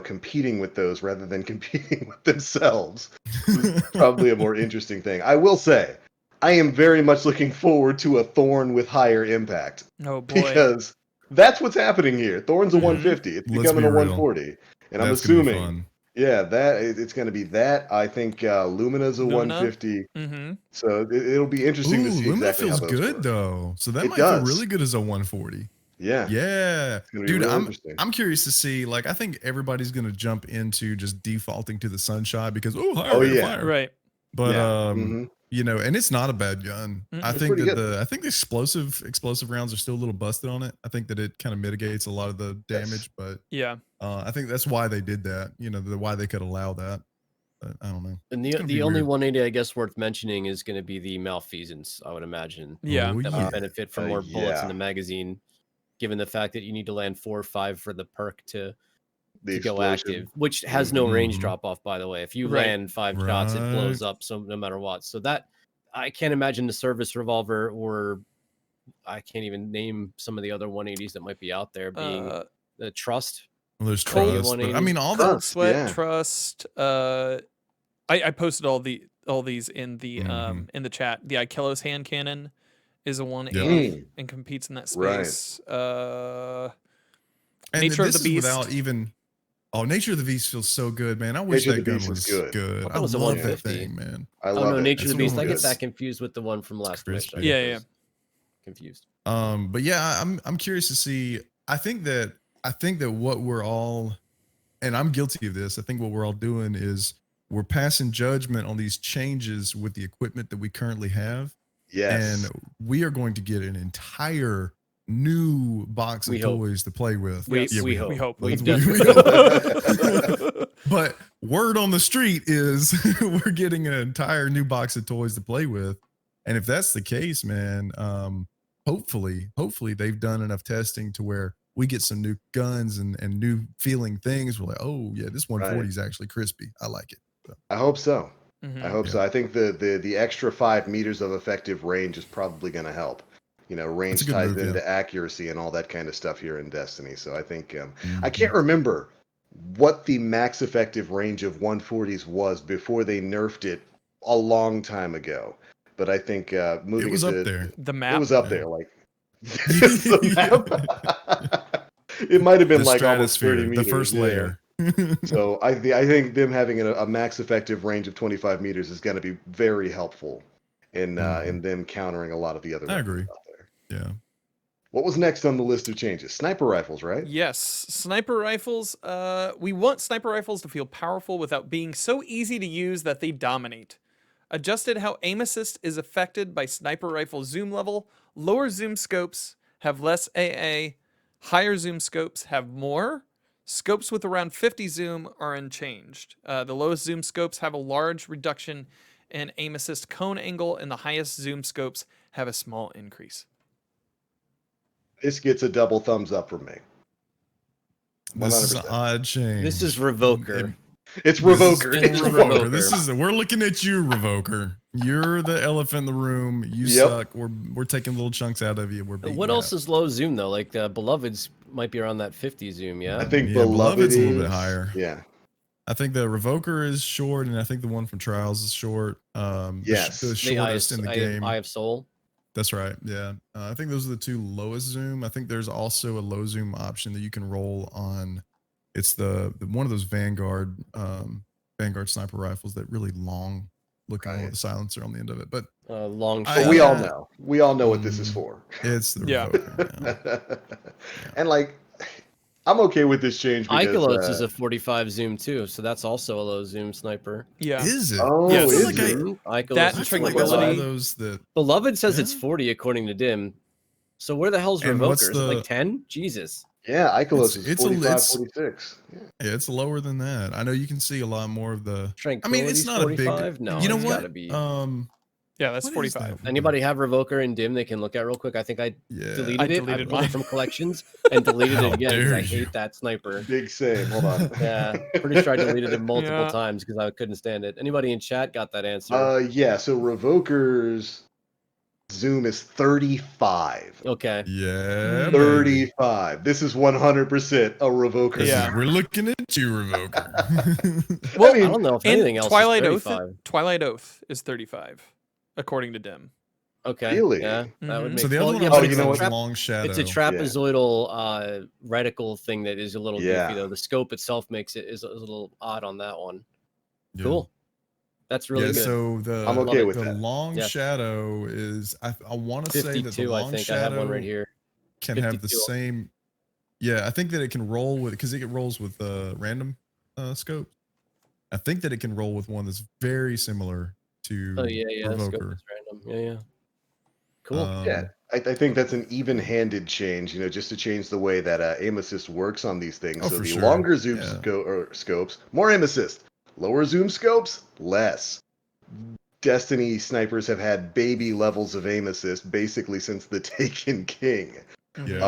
competing with those rather than competing with themselves is probably a more interesting thing. I will say, I am very much looking forward to a Thorn with higher impact.
Oh boy,
because that's what's happening here. Thorn's a 150. It's becoming a 140, and I'm assuming. Yeah, it's going to be that. I think Lumina's a 150. So it'll be interesting to see
Lumina
exactly
feels
how those
good
work.
though. So that might feel really good as a 140.
Yeah.
Yeah.
Dude,
I'm curious to see, like, I think everybody's going to jump into just defaulting to the Sunshine because, higher rate of fire.
Right.
But, you know, and it's not a bad gun. I think that the explosive rounds are still a little busted on it. I think that it kind of mitigates a lot of the damage, but I think that's why they did that. You know, why they could allow that. But I don't know.
And the only 180 I guess worth mentioning is going to be the malfeasance, I would imagine.
Yeah.
That would benefit from more bullets in the magazine, given the fact that you need to land 4 or 5 for the perk to go active, which has no range drop off, by the way. If you land 5 shots, it blows up, so no matter what. So that, I can't imagine the service revolver, or I can't even name some of the other 180s that might be out there, being the Trust.
Well, there's Trust, but I mean, all the
Sweat, Trust. I posted all these in the chat. The Ikelos hand cannon is a 180 and competes in that space. Nature of the Beast.
Without even. Oh, Nature of the Beast feels so good, man. I wish that gun was good. I love that thing, man.
I love it.
Nature of the Beast. I get that confused with the one from last wish.
Yeah.
Confused.
But yeah, I'm curious to see. I think that what we're all, and I'm guilty of this, I think what we're all doing is we're passing judgment on these changes with the equipment that we currently have.
Yes.
And we are going to get an entire new box of toys to play with.
We hope.
But word on the street is we're getting an entire new box of toys to play with. And if that's the case, man, hopefully they've done enough testing to where we get some new guns and new feeling things. We're like, oh yeah, this 140 is actually crispy. I like it. So.
I hope so. I hope so. I think the extra 5 meters of effective range is probably going to help. You know, range ties into accuracy and all that kind of stuff here in Destiny. So I think I can't remember what the max effective range of 140s was before they nerfed it a long time ago. But I think moving
it was up there.
The map.
It was up there, like the map. It might have been like almost 30 meters.
The first layer.
So I think them having a max effective range of 25 meters is going to be very helpful in them countering a lot of the other.
I agree.
Out there.
Yeah.
What was next on the list of changes? Sniper rifles, right?
Yes, sniper rifles. We want sniper rifles to feel powerful without being so easy to use that they dominate. Adjusted how aim assist is affected by sniper rifle zoom level. Lower zoom scopes have less AA. Higher zoom scopes have more. Scopes with around 50 zoom are unchanged. The lowest zoom scopes have a large reduction in aim assist cone angle, and the highest zoom scopes have a small increase.
This gets a double thumbs up from me. 100%.
This is an odd change.
This is Revoker.
It's Revoker.
It's
Revoker. We're looking at you, Revoker. You're the elephant in the room. You suck. We're taking little chunks out of you. We're beating
what
you
else
up.
is low zoom though? Like Beloved's might be around that 50 zoom. Yeah,
I think
Beloved's
is
a little bit higher.
Yeah.
I think the Revoker is short, and I think the one from Trials is short.
Yes.
The shortest in the game.
Eye of Soul.
That's right. Yeah. I think those are the two lowest zoom. I think there's also a low zoom option that you can roll on. It's the one of those Vanguard sniper rifles that really long looking with the silencer on the end of it. But
long.
But we all know. We all know what this is for.
It's the Revoker.
And like, I'm okay with this change because
Ikelos is a 45 zoom too, so that's also a low zoom sniper.
Yeah.
Is it?
Oh,
yes.
is
like
it?
Ikelos
That
is
tranquility.
Those that
Beloved says it's 40 according to Dim. So where the hell's
And
Revoker?
what's
Is it like
the-
10? Jesus.
Yeah, Ikelos is
It's
45, 46. Yeah.
yeah, it's lower than that. I know you can see a lot more of the.
Tranquility's
it's not
45?
a big.
No,
you know
it's
what?
gotta be.
Yeah, that's
What is
45.
that?
Anybody have Revoker and Dim they can look at real quick? I think I deleted
I
it.
deleted
I pulled
mine.
it from collections and deleted
How
it again because
dare
I
you.
hate that sniper.
Big same. Hold on.
Yeah, pretty sure I deleted it multiple
Yeah.
times because I couldn't stand it. Anybody in chat got that answer?
Yeah, so Revoker's zoom is 35.
Okay.
Yeah.
35. This is 100% a Revoker.
Yeah.
We're looking at you, Revoker.
Well,
I mean,
I don't know if
And
anything else
Twilight
is
Oath.
35.
Twilight Oath is 35, according to Dim.
Okay.
Really?
Yeah, that would
Mhm.
make
so the
well,
other one
yeah,
I
but
was
you
it's
know
thinking
what?
was
trap-
Long Shadow.
It's a trapezoidal reticle thing that is a little goofy though. The scope itself makes it is a little odd on that one.
Yeah.
Cool. That's really
Yeah,
good.
so the
I'm okay with
the
that.
Long
Yeah.
Shadow is I want to say that the
52, I
Long
think. I have one
Shadow
right here.
can have the
52.
same. Yeah, I think that it can roll with because it rolls with random scope. I think that it can roll with one that's very similar to
Oh yeah, scope
Revoker.
is random. Yeah. Cool.
Yeah, I think that's an even-handed change, just to change the way that aim assist works on these things.
Oh,
So
for
the
sure.
longer zoom
Yeah.
scopes, more aim assist. Lower zoom scopes, less. Destiny snipers have had baby levels of aim assist basically since the Taken King.
Yeah.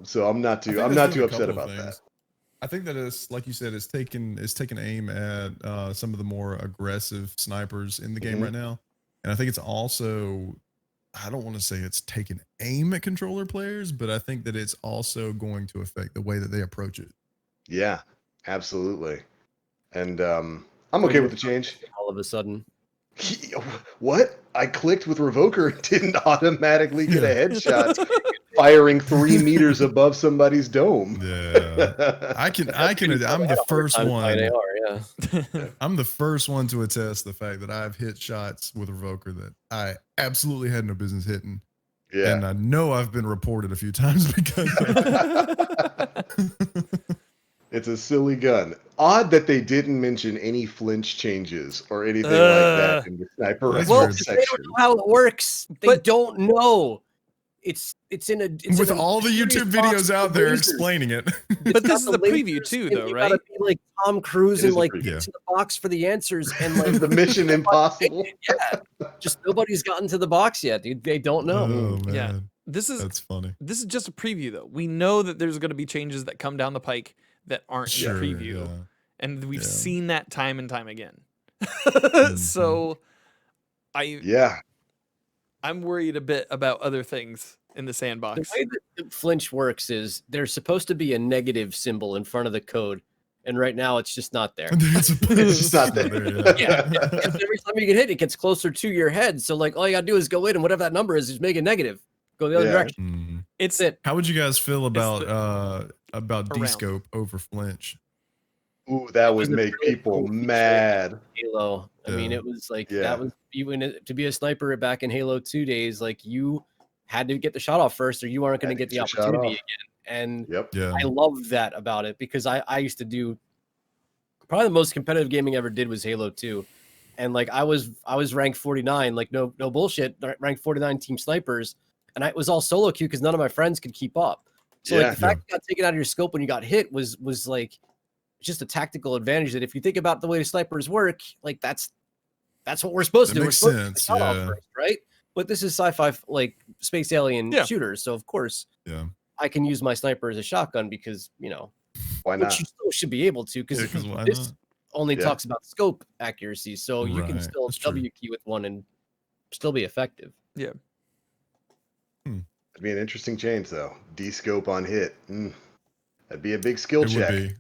So I'm not
I
too
think
I'm
that's
not
doing
too
a
upset
couple of
about that.
things. I think that it's like you said, it's taking aim at some of the more aggressive snipers in the game
Mhm.
right now, and I think it's also I don't want to say it's taking aim at controller players, but I think that it's also going to affect the way that they approach it.
Yeah, absolutely. And I'm okay with the change.
All of a sudden.
What? I clicked with Revoker and didn't automatically get a headshot firing 3 meters above somebody's dome.
Yeah, I can. I'm the first one.
Yeah.
I'm the first one to attest the fact that I've hit shots with Revoker that I absolutely had no business hitting.
Yeah.
And I know I've been reported a few times because
It's a silly gun. Odd that they didn't mention any flinch changes or anything like that in the sniper
That's
rifle
weird.
They
section.
don't know how it works. They
But-
don't know. It's in a
with all the YouTube videos out there explaining it.
But this is the preview too, though,
You
right?
gotta be like Tom Cruise
It
and
is a
like
preview.
get to the box for the answers and like
The Mission Impossible.
Yeah, just nobody's gotten to the box yet, dude. They don't know.
Oh man,
Yeah. This is
funny.
this is just a preview, though. We know that there's going to be changes that come down the pike that aren't in the preview,
Yeah.
and we've
Yeah.
seen that time and time again.
Mm-hmm.
So,
Yeah.
I'm worried a bit about other things in the
The
sandbox.
way that the flinch works is there's supposed to be a negative symbol in front of the code, and right now it's just not there.
It's
just not there.
Yeah, because every time you get hit, it gets closer to your head. So like all you gotta do is go in and whatever that number is, just make it negative. Go the other
Yeah.
direction.
Mhm.
It's
That's it.
How would you guys feel about
around.
D-scope over flinch?
Ooh, that
was
would
a
make
really
people
cool feature.
mad.
Halo. I mean,
Yeah.
it was like
Yeah.
that was even to be a sniper back in Halo 2 days. Like you had to get the shot off first, or you aren't going
Had
to
to
get the
get your shot
opportunity
off.
again. And
Yep.
Yeah.
I love that about it because I used to do probably the most competitive gaming I ever did was Halo 2. And like I was ranked 49, like no bullshit, ranked 49 team snipers. And it was all solo queue because none of my friends could keep up. So
Yeah.
like the fact you got taken out of your scope when you got hit was like just a tactical advantage that if you think about the way snipers work, like that's what we're supposed to
That
do. We're
makes
supposed to get
sense,
the shot off
yeah.
first, right? But this is sci-fi like space alien
Yeah.
shooters. So of course
Yeah.
I can use my sniper as a shotgun because,
Why
which
not?
you still should be able to because
Yeah,
if
'cause
you do
why
this,
not?
only talks about scope accuracy, so you can
Right.
still
That's true.
W key with one and still be effective.
Yeah.
It'd be an interesting change, though. D-scope on hit. That'd be a big skill
It would
check.
be.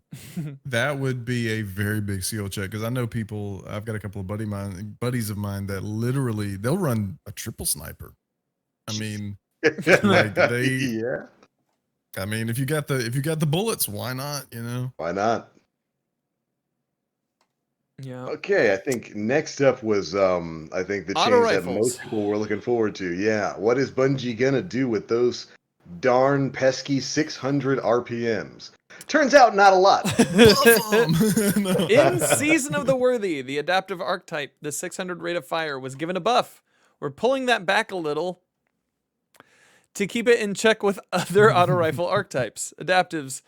That would be a very big skill check because I know people. I've got a couple of buddies of mine that literally they'll run a triple sniper. I mean, like
Yeah.
I mean, if you got the bullets, why not? You know,
Why not?
Yeah.
Okay, I think next up was I think the
Auto
change that
rifles.
most people were looking forward to. Yeah, what is Bungie gonna do with those darn pesky 600 RPMs? Turns out not a lot.
In Season of the Worthy, the adaptive archetype, the 600 rate of fire, was given a buff. We're pulling that back a little to keep it in check with other auto rifle archetypes. Adaptives,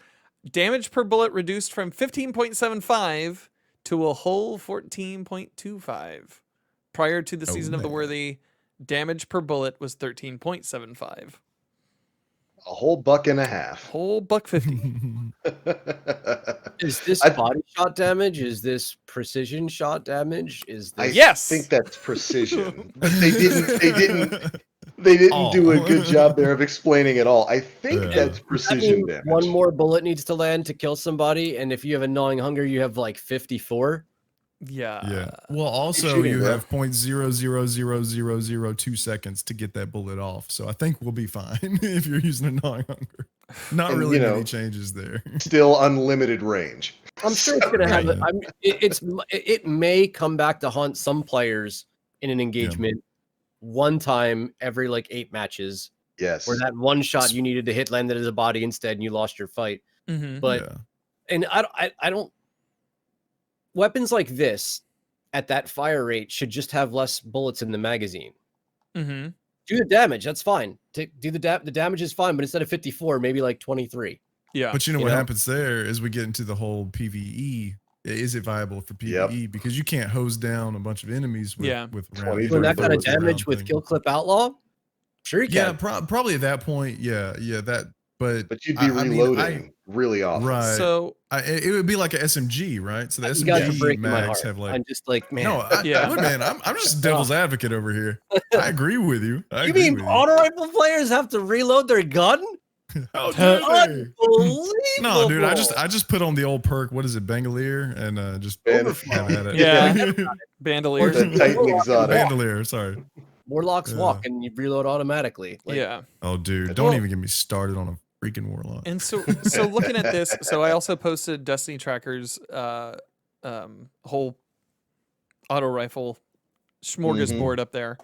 damage per bullet reduced from 15.75 to a whole 14.25. Prior to the Season of the Worthy, damage per bullet was 13.75.
A whole $1.50.
Whole $1.50.
Is this body shot damage? Is this precision shot damage? Is this?
I think that's precision, but they didn't do a good job there of explaining it all. I think that's precision damage.
One more bullet needs to land to kill somebody, and if you have a gnawing hunger, you have like 54.
Yeah.
Well, also you have 0.000002 seconds to get that bullet off. So I think we'll be fine if you're using a gnawing hunger. Not and, really many changes there.
Still unlimited range.
I'm sure it's gonna have. It may come back to haunt some players in an engagement one time every like 8 matches.
Yes.
Where that one shot you needed to hit landed as a body instead, and you lost your fight. But and I don't. Weapons like this at that fire rate should just have less bullets in the magazine. Do the damage, that's fine. Do the damage is fine, but instead of 54, maybe like 23.
Yeah.
But you know what happens there is we get into the whole PvE. Is it viable for PvE? Because you can't hose down a bunch of enemies with
doing that kind of damage with Kill Clip Outlaw. Sure you can.
Yeah, probably at that point. Yeah, that. But
you'd be reloading really often.
Right.
So
it would be like an SMG, right? So the SMG mags have like.
I'm just like, man.
No, look, man, I'm just devil's advocate over here. I agree with you.
You mean auto rifle players have to reload their gun?
Unbelievable. No, dude, I just put on the old perk. What is it, Bandolier, and just overflow at it.
Yeah, Bandolier.
Bandolier. Sorry.
Warlocks walk and you reload automatically.
Yeah.
Oh, dude, don't even get me started on a freaking warlock.
And so looking at this, so I also posted Destiny Tracker's whole auto rifle smorgasbord up there.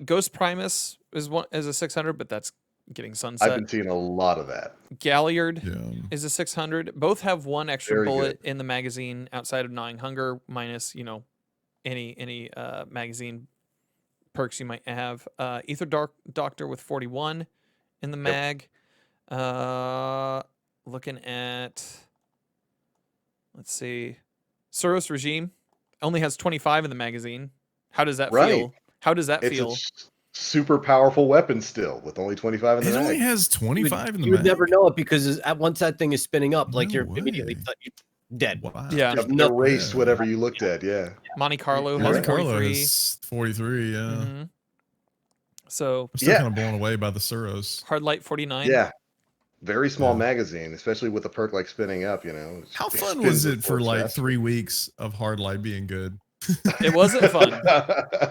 Ghost Primus is a 600, but that's getting sunset.
I've been seeing a lot of that.
Galliard is a 600. Both have one extra
Very
bullet
good.
in the magazine outside of gnawing hunger, minus any magazine perks you might have. Ether Doctor with 41 in the mag. Looking at, let's see, Suros Regime only has 25 in the magazine. How does that feel? How does that feel?
It's a super powerful weapon still with only 25 in the mag.
It only has 25 in the mag.
You would never know it because once that thing is spinning up, like you're immediately dead.
Wow.
Yeah.
You've erased whatever you looked at. Yeah.
Monte Carlo has 43.
Is 43. Yeah.
So
I'm still kind of blown away by the Suros.
Hard Light 49.
Yeah. Very small magazine, especially with a perk like spinning up,
How fun was it for like 3 weeks of Hard Light being good?
It wasn't fun.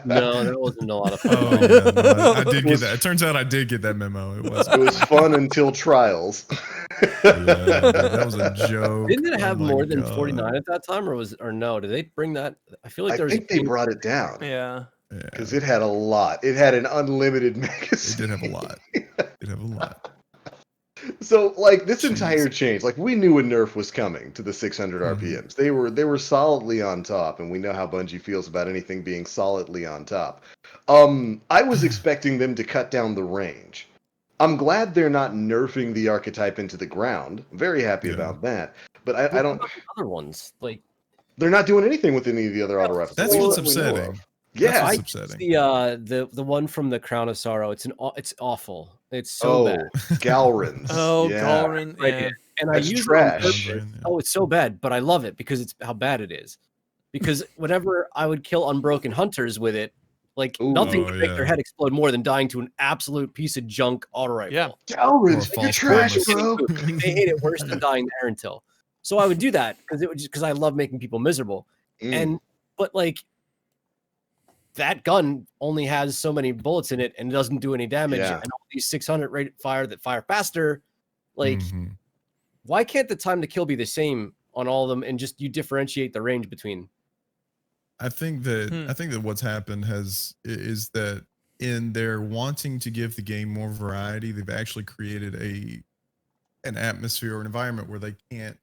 No, that wasn't a lot of fun.
Oh, man, no, I did get that. It turns out I did get that memo. It was
fun until Trials.
That was a joke.
Didn't it have more than 49 at that time, or no? Did they bring that? I feel like
they brought it down.
Yeah.
Because it had a lot. It had an unlimited magazine.
It did have a lot. It had a lot.
So, like, this entire change, like, we knew a nerf was coming to the 600 RPMs. They were solidly on top, and we know how Bungie feels about anything being solidly on top. I was expecting them to cut down the range. I'm glad they're not nerfing the archetype into the ground. I'm very happy about that. But I don't.
Other ones like
they're not doing anything with any of the other auto rifles.
That's what's upsetting.
Yeah,
that's upsetting.
The one from the Crown of Sorrow. It's awful. It's so bad.
Galrins.
Oh,
yeah.
Galrin.
Right.
Yeah.
And
That's
I use
trash.
it on purpose. Oh, it's so bad, but I love it because it's how bad it is. Because whenever I would kill unbroken hunters with it, like nothing could make their head explode more than dying to an absolute piece of junk auto rifle.
Yeah.
Galrins, you're trash, bro.
Like, they hate it worse than dying there until. So I would do that because I love making people miserable. But like that gun only has so many bullets in it and it doesn't do any damage. And all these 600 rate fire that fire faster, like why can't the time to kill be the same on all of them and just you differentiate the range between?
I think that what's happened is that in their wanting to give the game more variety, they've actually created an atmosphere or an environment where they can't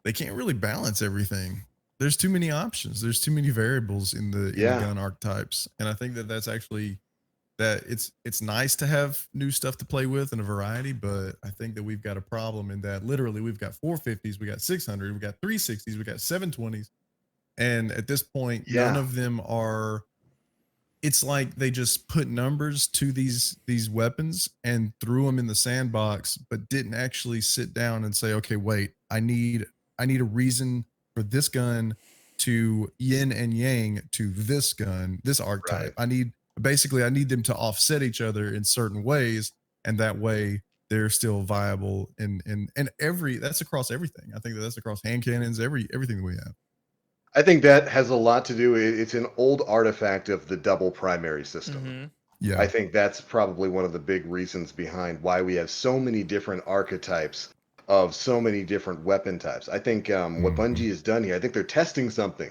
really balance everything. There's too many options. There's too many variables in the gun archetypes, and I think that that's actually that it's nice to have new stuff to play with and a variety, but I think that we've got a problem in that literally we've got 450s, we got 600, we got 360s, we got 720s. And at this point, none of them are. It's like they just put numbers to these weapons and threw them in the sandbox, but didn't actually sit down and say, okay, wait, I need a reason for this gun to yin and yang to this gun, this archetype. I need them to offset each other in certain ways, and that way they're still viable in that's across everything. I think that's across hand cannons, everything that we have.
I think that has a lot to do. It's an old artifact of the double primary system.
Yeah,
I think that's probably one of the big reasons behind why we have so many different archetypes of so many different weapon types. I think what Bungie has done here, I think they're testing something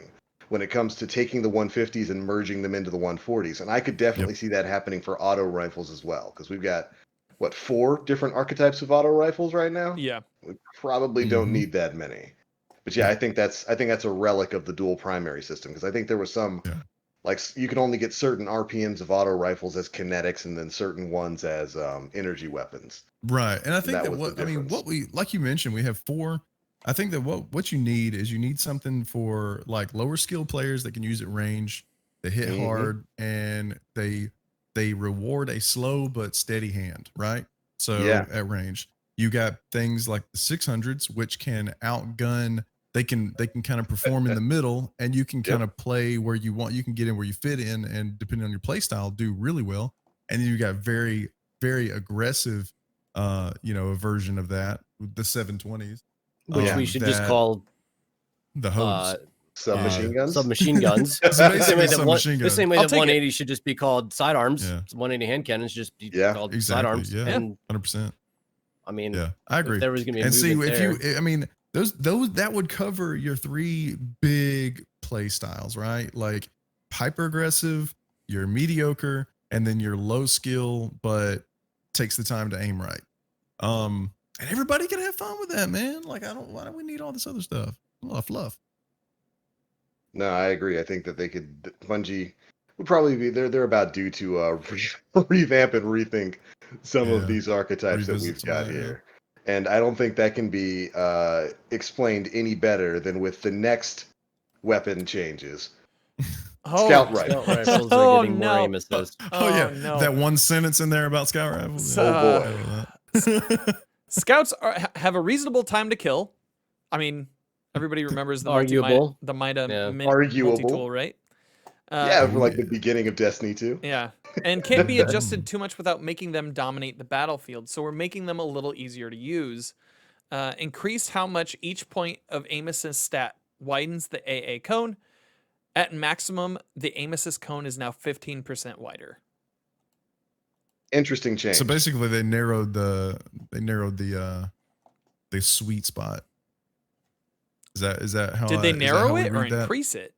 when it comes to taking the 150s and merging them into the 140s. And I could definitely see that happening for auto rifles as well, because we've got, 4 different archetypes of auto rifles right now?
Yeah.
We probably don't need that many. But I think that's a relic of the dual primary system, because I think there was some like you can only get certain RPMs of auto rifles as kinetics and then certain ones as energy weapons.
Right. And I think that what we like you mentioned, we have 4. I think that what you need is you need something for like lower skill players that can use it range, they hit hard, and they reward a slow but steady hand, right? So at range. You got things like the 600s, which can outgun. They can kind of perform in the middle, and you can kind of play where you want. You can get in where you fit in, and depending on your play style, do really well. And then you got very, very aggressive, a version of that with the 720s,
which we should just call
the hose.
Submachine guns.
Submachine guns.
The
same way that 180 should just be called sidearms. 180 hand cannons should just be called sidearms.
Yeah,
and
100%.
I mean,
I agree.
If there was going to be a
and see
if
there,
you,
I mean, those that would cover your 3 big play styles, right? Like hyper aggressive, your mediocre, and then your low skill but takes the time to aim right. And everybody can have fun with that, man. Like why do we need all this other stuff? Fluff.
No, I agree. I think that Bungie would probably be they're about due to revamp and rethink some of these archetypes that we've got here. And I don't think that can be explained any better than with the next weapon changes. Scout rifles.
Scout rifles are getting more aim assist.
No.
That one sentence in there about scout rifles.
Oh boy.
Scouts have a reasonable time to kill. I mean, everybody remembers the MIDA multi-tool, right?
For like the beginning of Destiny 2.
Yeah, and can't be adjusted too much without making them dominate the battlefield. So we're making them a little easier to use. Increase how much each point of aim assist stat widens the AA cone. At maximum, the aim assist cone is now 15% wider.
Interesting change.
So basically, they narrowed the sweet spot. Is that how?
Did they narrow it or increase it?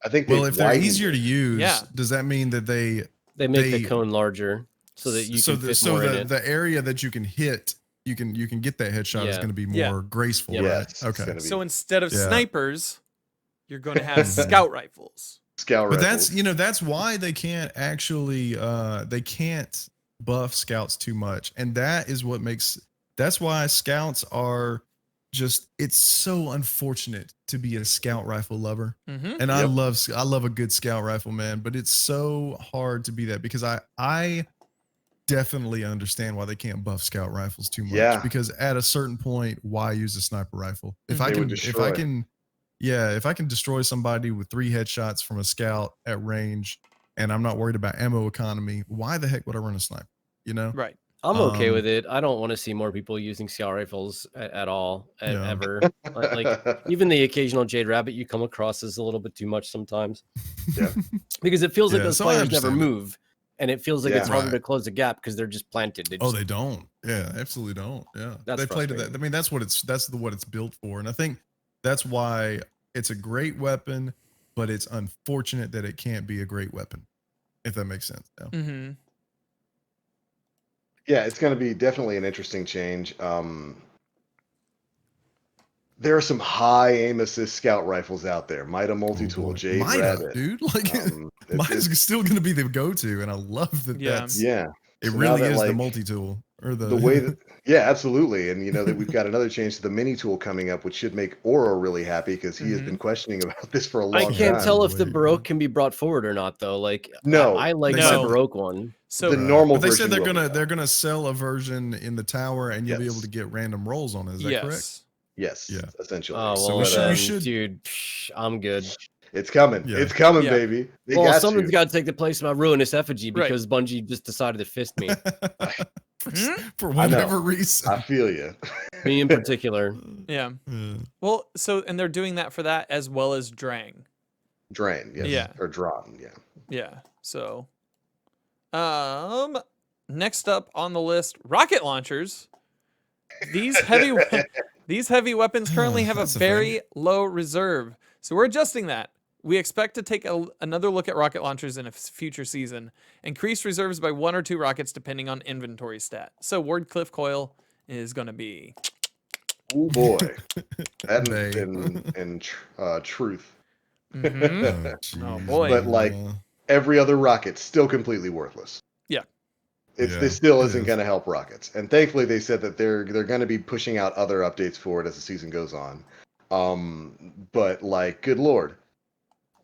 I think.
Well, if they're easier to use, does that mean that they
make the cone larger so that you can fit more in it?
The area that you can hit, you can get that headshot is going to be more graceful, right?
Yes,
okay.
So instead of snipers, you're going to have scout rifles.
But that's why they can't actually they can't buff scouts too much, and that's why scouts are just, it's so unfortunate to be a scout rifle lover. And I love a good scout rifle, man, but it's so hard to be that because I definitely understand why they can't buff scout rifles too much.
Yeah.
Because at a certain point, why use a sniper rifle? If I
They would
can,
destroy.
if I can destroy somebody with 3 headshots from a scout at range, and I'm not worried about ammo economy, why the heck would I run a sniper? You know?
Right.
I'm okay with it. I don't want to see more people using scout rifles at all, ever. Like even the occasional Jade Rabbit you come across is a little bit too much sometimes.
Yeah.
Because it feels like those
so
players never move, and it feels like it's harder to close the gap because they're just planted.
They don't. Yeah, absolutely don't. Yeah,
that's
they play to that. I mean, that's what it's built for, and I think that's why it's a great weapon, but it's unfortunate that it can't be a great weapon, if that makes sense. Yeah.
Mm-hmm.
Yeah, it's going to be definitely an interesting change. There are some high aim assist scout rifles out there. Mida multi-tool, Jade Rabbit,
dude. Like Mida's still going to be the go-to, and I love that. It really is the multi-tool or the
way that. Yeah, absolutely. And that we've got another change to the mini tool coming up, which should make Oro really happy because he has been questioning about this for a long time.
I can't tell if the Baroque can be brought forward or not, though. Like,
no,
I like the Baroque one.
So
the normal.
But they said they're gonna sell a version in the tower, and you'll be able to get random rolls on it. Is that correct?
Yes. Yeah. Essentially.
Oh, well, so dude, I'm good.
It's coming. Yeah. It's coming, baby.
Someone's got to take the place of my ruinous effigy because Bungie just decided to fist me.
For whatever reason.
I feel you.
Me in particular.
Yeah. Well, and they're doing that for that as well as Drain.
Drain, yes.
Yeah.
Or Drawn, yeah.
Yeah. So, next up on the list, rocket launchers. These heavy weapons currently have a very low reserve, so we're adjusting that. We expect to take another look at rocket launchers in a future season. Increase reserves by 1 or 2 rockets depending on inventory stat. So Wardcliff Coil is going to be...
Oh boy. That and truth.
Mm-hmm. Oh boy.
But like every other rocket's still completely worthless.
Yeah.
This still isn't going to help rockets. And thankfully they said that they're going to be pushing out other updates for it as the season goes on. But like, good Lord.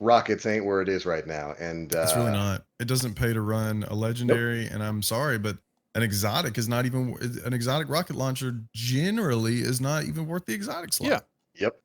Rockets ain't where it is right now, and
it's really not. It doesn't pay to run a legendary, and I'm sorry, but an exotic is not even an exotic rocket launcher. Generally, is not even worth the exotic slot.
Yeah.
Yep.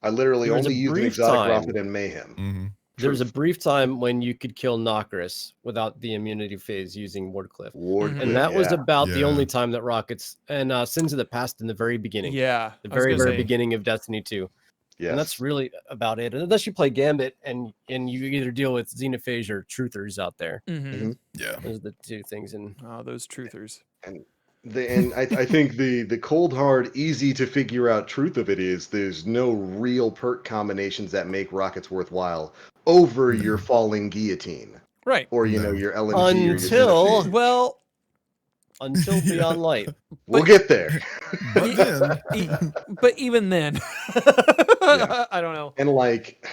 I literally only used an exotic rocket in Mayhem.
Mm-hmm.
There was a brief time when you could kill Nokris without the immunity phase using Wardcliff. And that was about the only time that rockets and Sins of the Past in the very beginning.
Yeah.
The very beginning of Destiny 2. Yeah, and that's really about it. Unless you play Gambit and you either deal with Xenophage or Truthers out there.
Mm-hmm.
Yeah,
those are the 2 things. And
those Truthers.
And I think the cold hard, easy to figure out truth of it is there's no real perk combinations that make rockets worthwhile over your falling guillotine,
right?
Or your LMG
until Beyond Light.
We'll get there.
But even then, I don't know.
And like,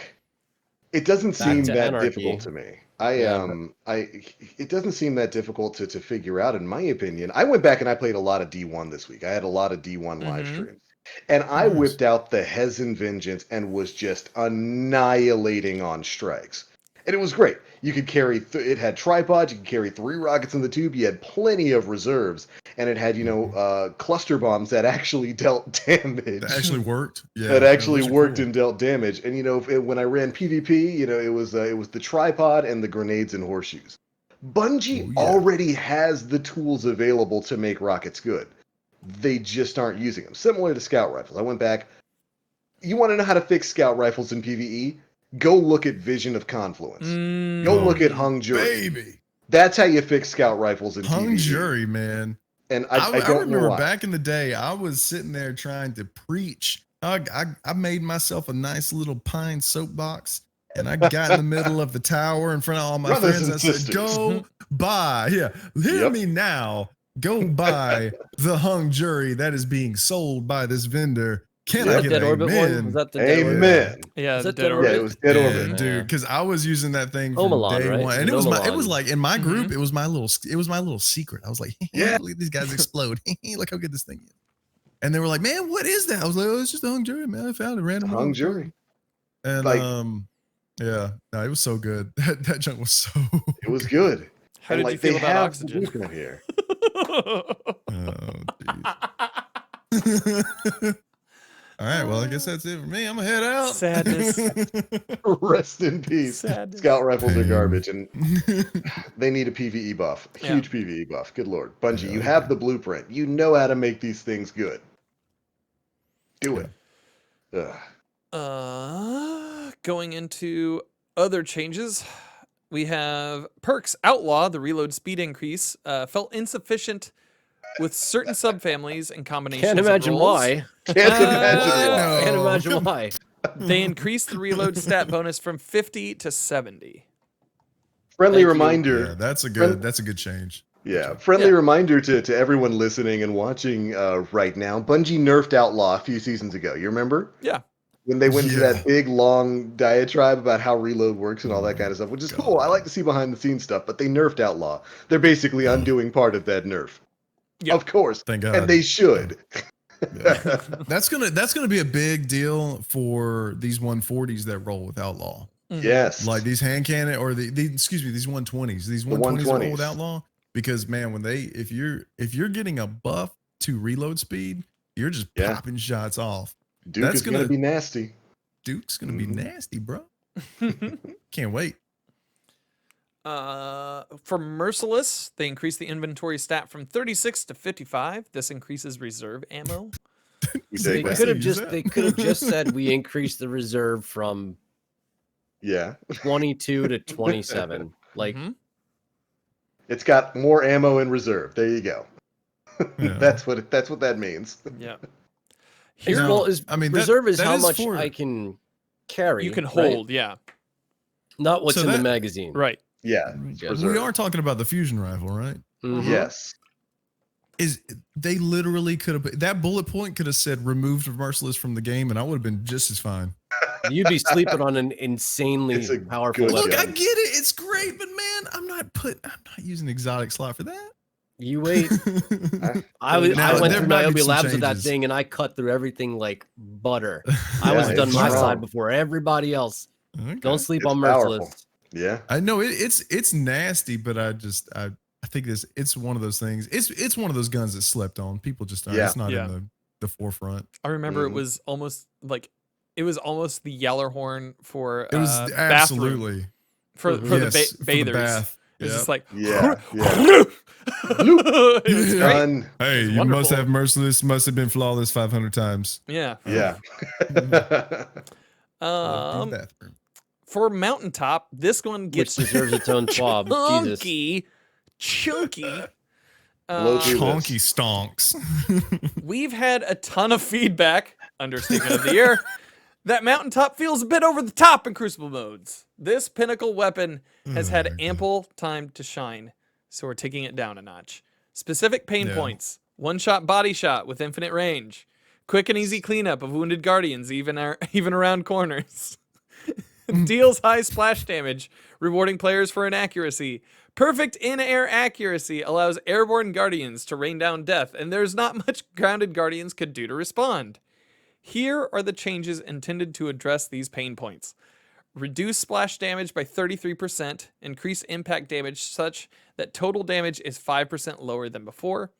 it doesn't seem that difficult to me. It doesn't seem that difficult to figure out, in my opinion. I went back and I played a lot of D1 this week. I had a lot of D1 live streams. And I whipped out the Hezen Vengeance and was just annihilating on strikes. And it was great. You could carry, it had tripods, you could carry 3 rockets in the tube, you had plenty of reserves, and it had, cluster bombs that actually dealt damage.
That actually worked? Yeah.
That actually worked and dealt damage. And, when I ran PvP, it was the tripod and the grenades and horseshoes. Bungie already has the tools available to make rockets good. They just aren't using them. Similar to scout rifles. I went back. You want to know how to fix scout rifles in PvE? Go look at Vision of Confluence. Go look at Hung Jury.
Baby.
That's how you fix scout rifles in
Hung
PvE.
Jury, man.
And I don't
remember
know why.
back in the day, I was sitting there trying to preach. I made myself a nice little pine soapbox, and I got in the middle of the tower in front of all my friends. I said, "Go buy, hear me now. Go buy the Hung Jury that is being sold by this vendor." Can I get
Dead Orbit one? Was that the Dead Orbit?
Amen.
Yeah,
Dead Orbit. Yeah, it was Dead Orbit,
dude. Because I was using that thing from day one, and it was like in my group, it was my little secret. I was like, look at these guys explode. Look how good this thing is. And they were like, man, what is that? I was like, oh, it's just a Hung Jury, man. I found it random.
Hung Jury.
And it was so good. That junk was so.
It was good.
How
and
did you
like
feel
they
about
have
oxygen?
the blueprint here.
Jeez. All right, well, I guess that's it for me. I'm gonna head out.
Sadness.
Rest in peace.
Sadness.
Scout rifles are
Pain.
garbage, and they need a PvE buff. A huge PvE buff. Good lord. Bungie,
Yeah,
you
they
have
do.
the blueprint. You know how to make these things good. Do it.
Going into other changes, we have perks outlaw the reload speed increase. Felt insufficient with certain subfamilies and combinations.
Can't imagine
of roles.
why.
Can't imagine
What?
why.
No.
Can't imagine
come-
why.
They increased the reload stat bonus from 50 to 70.
Friendly
Thank you.
reminder.
Yeah, that's a
Friend-
good change.
Yeah, friendly
Yeah.
reminder to everyone listening and watching right now. Bungie nerfed Outlaw a few seasons ago. You remember?
Yeah.
When they went into
Yeah.
that big long diatribe about how reload works and all that kind of stuff, which is cool. I like to see behind the scenes stuff, but they nerfed Outlaw. They're basically undoing part of that nerf.
Yeah.
Of course.
Thank God.
And they should.
Yeah. That's gonna be a big deal for these 140s that roll with Outlaw.
Yes.
Like these hand cannon or excuse me, these 120s. These 120s that roll with
120s.
Outlaw. Because man, when if you're getting a buff to reload speed, you're just popping shots off.
Duke
That's
is gonna be nasty.
Duke's gonna be nasty, bro. Can't wait.
For Merciless, they increased the inventory stat from 36 to 55. This increases reserve ammo.
We
They
take that.
could have just said we increased the reserve from
Yeah.
22 to 27. Like
Mhm.
It's got more ammo in reserve. There you go.
Yeah.
That's what that means.
Yeah.
Here's,
Now,
well, is
I mean,
reserve is
that
how
is
much
for-
I can carry.
You can
right?
hold, yeah.
Not what's
So
in the
that-
magazine.
Right.
Yeah.
Yes.
Reserve.
We are talking about the fusion rifle, right?
Mhm.
Yes.
Is they literally could have that bullet point could have said removed Merciless from the game, and I would have been just as fine.
You'd be sleeping on an insanely
It's a
powerful
good
weapon.
Look, I
gun.
get it, it's great, but man, I'm not using exotic slot for that.
You wait. I
Now,
went
there
through
might be
Niobe
some
Labs with that
changes.
thing, and I cut through everything like butter.
Yeah,
I was done
it's
my
strong.
side before everybody else.
Okay.
Don't sleep
It's
on
powerful.
Merciless.
Yeah.
I know it's nasty, but I think it's one of those things. It's one of those guns that slept on. People just
Yeah.
it's not
Yeah.
in the forefront.
I remember
Mhm.
it was almost the Yellerhorn for
It was
bathroom.
absolutely
for
Mhm.
the
yes, for the
bathers.
bath.
It was
Yep.
just like
Yeah.
it was great.
Done.
Hey,
It's
you must
wonderful.
have Merciless, must have been flawless 500 times.
Yeah.
Yeah.
Um,
Bathroom.
for Mountaintop, this one
Which
gets
deserves its own TWAB. Jesus.
chunky.
Blow through
Chonky stonks.
We've had a ton of feedback, understatement of the year, that Mountaintop feels a bit over the top in Crucible modes. This pinnacle weapon has
Oh
had
my God.
ample time to shine, so we're taking it down a notch. Specific pain
Yeah.
points: one-shot body shot with infinite range, quick and easy cleanup of wounded guardians, even around corners. Deals high splash damage, rewarding players for inaccuracy. Perfect in-air accuracy allows airborne guardians to rain down death, and there's not much grounded guardians could do to respond. Here are the changes intended to address these pain points. Reduce splash damage by 33%, increase impact damage such that total damage is 5% lower than before.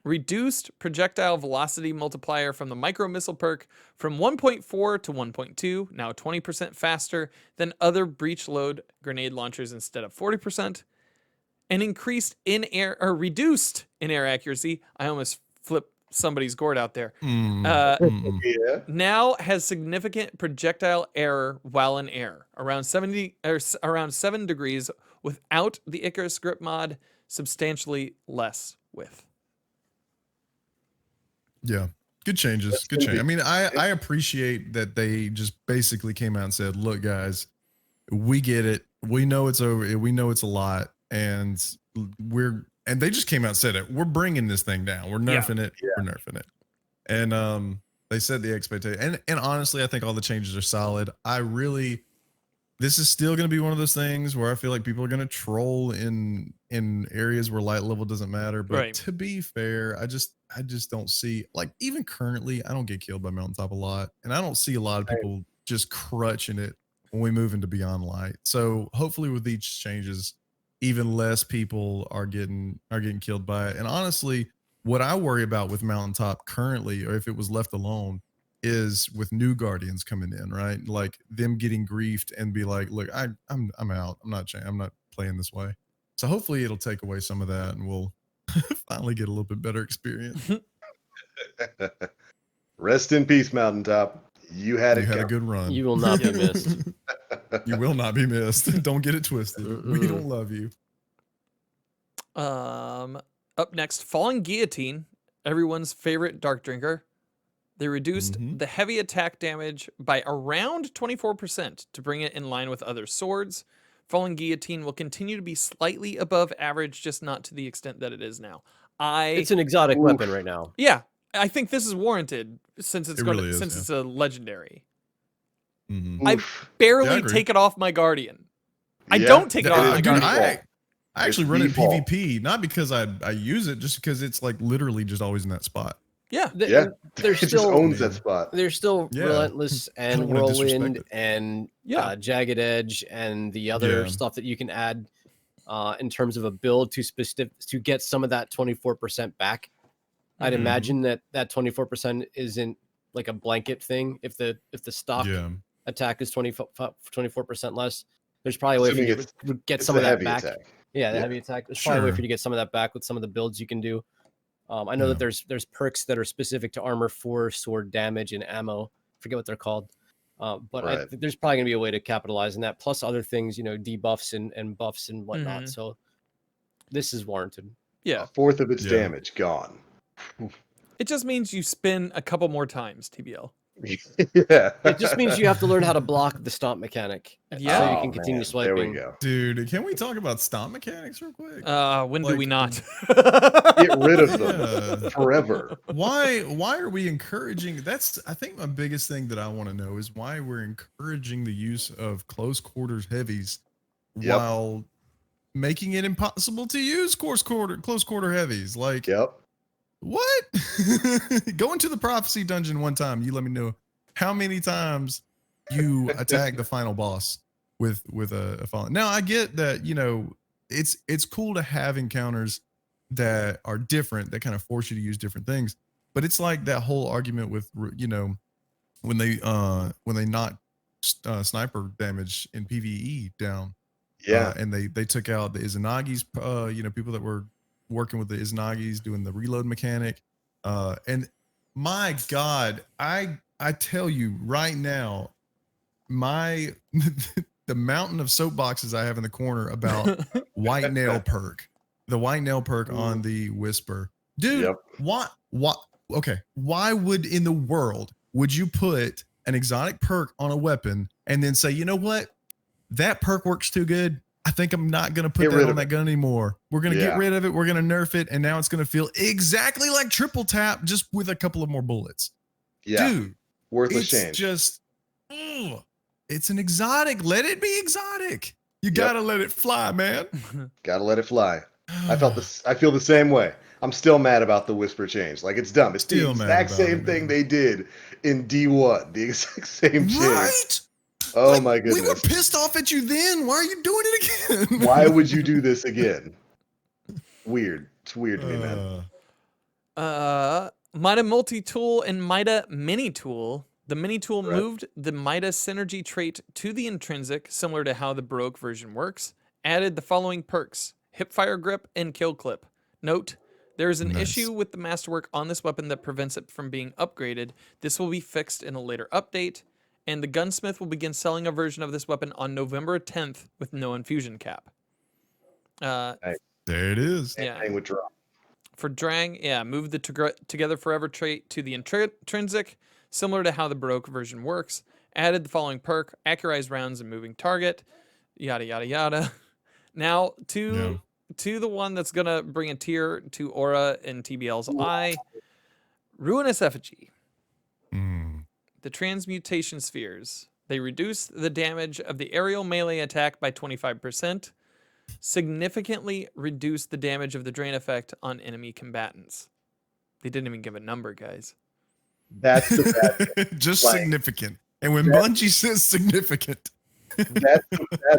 Reduced projectile velocity multiplier from the micro missile perk from 1.4 to 1.2, now 20% faster than other breach load grenade launchers instead of 40%. And reduced in-air accuracy. I almost flipped somebody's gourd out there.
Yeah.
Now has significant projectile error while in air, around 7 degrees without the Icarus grip mod, substantially less with.
Yeah. Good changes.
That's
Good
gonna
change.
be-
I mean, I appreciate that they just basically came out and said, look, guys, we get it. We know it's over. We know it's a lot. And they just came out and said it. We're bringing this thing down. We're nerfing it.
Yeah.
We're nerfing it. And they said the expectation. And honestly, I think all the changes are solid. This is still going to be one of those things where I feel like people are going to troll in areas where light level doesn't matter. But
Right.
to be fair, I just don't see, like, even currently, I don't get killed by Mountaintop a lot, and I don't see a lot of people just crutching it when we move into Beyond Light. So hopefully with each changes, even less people are getting killed by it. And honestly, what I worry about with Mountaintop currently, or if it was left alone, is with new Guardians coming in, right? Like them getting griefed and be like, look, I'm out. I'm not playing this way. So hopefully it'll take away some of that and we'll finally get a little bit better experience.
Rest in peace, Mountaintop. You had
a good run.
You will not be missed.
You will not be missed. Don't get it twisted. We don't love you.
Up next, Falling Guillotine, everyone's favorite dark drinker. They reduced the heavy attack damage by around 24% to bring it in line with other swords. Falling Guillotine will continue to be slightly above average, just not to the extent that it is now.
It's an exotic weapon right now.
Yeah, I think this is warranted since it's it's a legendary. I barely take it off my Guardian. I don't take it off my Guardian.
I actually run it PvP, not because I use it, just because it's like literally just always in that spot.
Yeah,
they're
it
still
just owns that spot.
They're still Relentless and Whirlwind and Jagged Edge and the other stuff that you can add in terms of a build to get some of that 24% back. I'd imagine that 24% isn't like a blanket thing. If the stock attack is 24% less, there's probably a way for you to get some of that back. Yeah, the heavy attack. There's probably a way for you to get some of that back with some of the builds you can do. I know that there's perks that are specific to armor 4, sword damage, and ammo. Forget what they're called. But there's probably going to be a way to capitalize on that, plus other things, debuffs and buffs and whatnot. So this is warranted.
Yeah.
A fourth of its damage gone.
It just means you spin a couple more times, TBL.
It just means you have to learn how to block the stomp mechanic.
Yeah.
So you can continue swiping.
There we go.
Dude, can we talk about stomp mechanics real quick?
When do we not?
Get rid of them forever.
Why are we encouraging? I think my biggest thing that I want to know is why we're encouraging the use of close quarters heavies while making it impossible to use close quarter heavies. Like, what? Go into the prophecy dungeon one time. You let me know how many times you attack the final boss with a fallen. Now I get that, it's cool to have encounters that are different, that kind of force you to use different things. But it's like that whole argument with, when they knock sniper damage in PvE down. Yeah. And they took out the Izanagi's, people that were working with the Izanagis, doing the reload mechanic. And my God, I tell you right now, the mountain of soapboxes I have in the corner about white nail perk, the white nail perk on the Whisper. Dude, why would in the world would you put an exotic perk on a weapon and then say, you know what? That perk works too good. I think I'm not going to put that on that gun anymore. We're going to get rid of it. We're going to nerf it. And now it's going to feel exactly like triple tap, just with a couple of more bullets.
Yeah.
Dude,
worthless change.
It's just, it's an exotic. Let it be exotic. You got to let it fly, man.
Got to let it fly. I feel the same way. I'm still mad about the Whisper change. Like, it's dumb. It's the exact same thing they did in D1. The exact same change.
Right?
Oh my goodness.
We were pissed off at you then. Why are you doing it again?
Why would you do this again? Weird. It's weird to me, man.
Mida Multi-Tool and Mida Mini-Tool. The Mini-Tool moved the Mida Synergy trait to the intrinsic, similar to how the Baroque version works. Added the following perks: Hipfire Grip and Kill Clip. Note, there is an issue with the Masterwork on this weapon that prevents it from being upgraded. This will be fixed in a later update. And the gunsmith will begin selling a version of this weapon on November 10th with no infusion cap.
There it is.
Yeah.
Would drop.
For Drang, move the Together Forever trait to the intrinsic, similar to how the Baroque version works. Added the following perk: Accurized rounds and moving target. Yada yada yada. Now to the one that's gonna bring a tear to Aura and TBL's eye. Ruinous Effigy. The transmutation spheres. They reduce the damage of the aerial melee attack by 25%, significantly reduce the damage of the drain effect on enemy combatants. They didn't even give a number, guys.
That's the bad
just significant. And when Bungie says significant,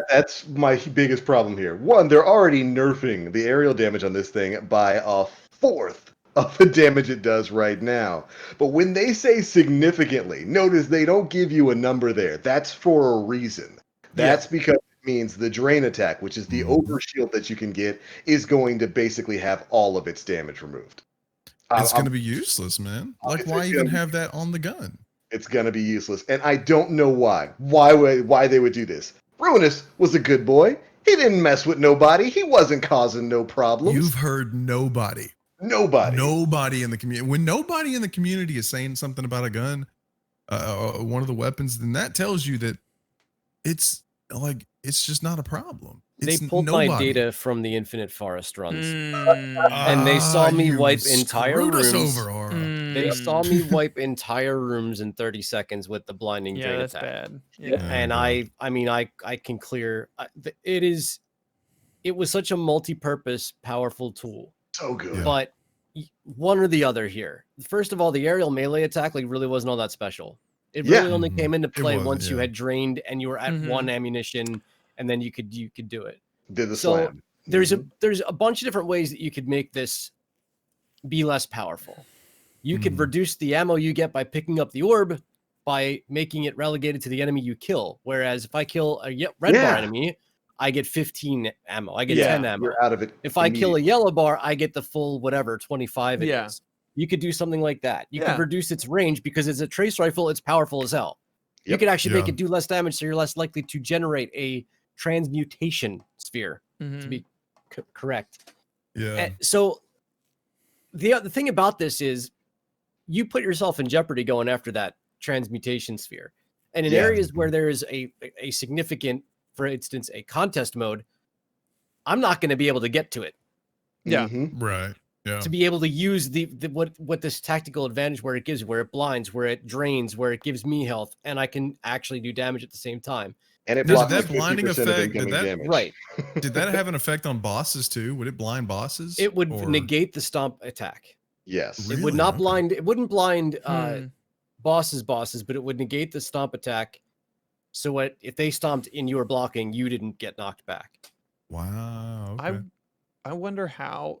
That's my biggest problem here. One, they're already nerfing the aerial damage on this thing by a fourth of the damage it does right now. But when they say significantly, notice they don't give you a number there. That's for a reason. That's because it means the drain attack, which is the overshield that you can get, is going to basically have all of its damage removed.
It's going to be useless, man. Like, why even have that on the gun?
It's going to be useless. And I don't know why. Why they would do this. Ruinous was a good boy. He didn't mess with nobody. He wasn't causing no problems.
You've heard nobody. Nobody in the community. When nobody in the community is saying something about a gun, one of the weapons, then that tells you that it's just not a problem.
They pulled my data from the Infinite Forest runs, and they saw me wipe entire rooms. They saw me wipe entire rooms in 30 seconds with the blinding drain
that's
attack.
bad.
And I mean, I can clear. It was such a multi-purpose, powerful tool.
So good.
But one or the other here. First of all, the aerial melee attack really wasn't all that special. It really only came into play once you had drained and you were at one ammunition, and then you could do it.
Did the slam.
There's a bunch of different ways that you could make this be less powerful. You could reduce the ammo you get by picking up the orb by making it relegated to the enemy you kill. Whereas if I kill a red bar enemy, I get 15 ammo. I get 10 ammo.
You're out of it.
If I kill a yellow bar, I get the full 25 it is. You could do something like that. You could reduce its range because it's a trace rifle. It's powerful as hell. You could actually make it do less damage, so you're less likely to generate a transmutation sphere, to be correct. And so the thing about this is you put yourself in jeopardy going after that transmutation sphere. And in areas where there is a significant, for instance, a contest mode, I'm not going to be able to get to it.
Right. Yeah.
To be able to use what this tactical advantage where it gives, where it blinds, where it drains, where it gives me health, and I can actually do damage at the same time.
And it
blocks that blinding effect. Did that have an effect on bosses too? Would it blind bosses?
It would negate the stomp attack.
Yes.
It would not blind. It wouldn't blind bosses, but it would negate the stomp attack. So if they stomped and you were blocking, you didn't get knocked back.
Wow. Okay.
I wonder how,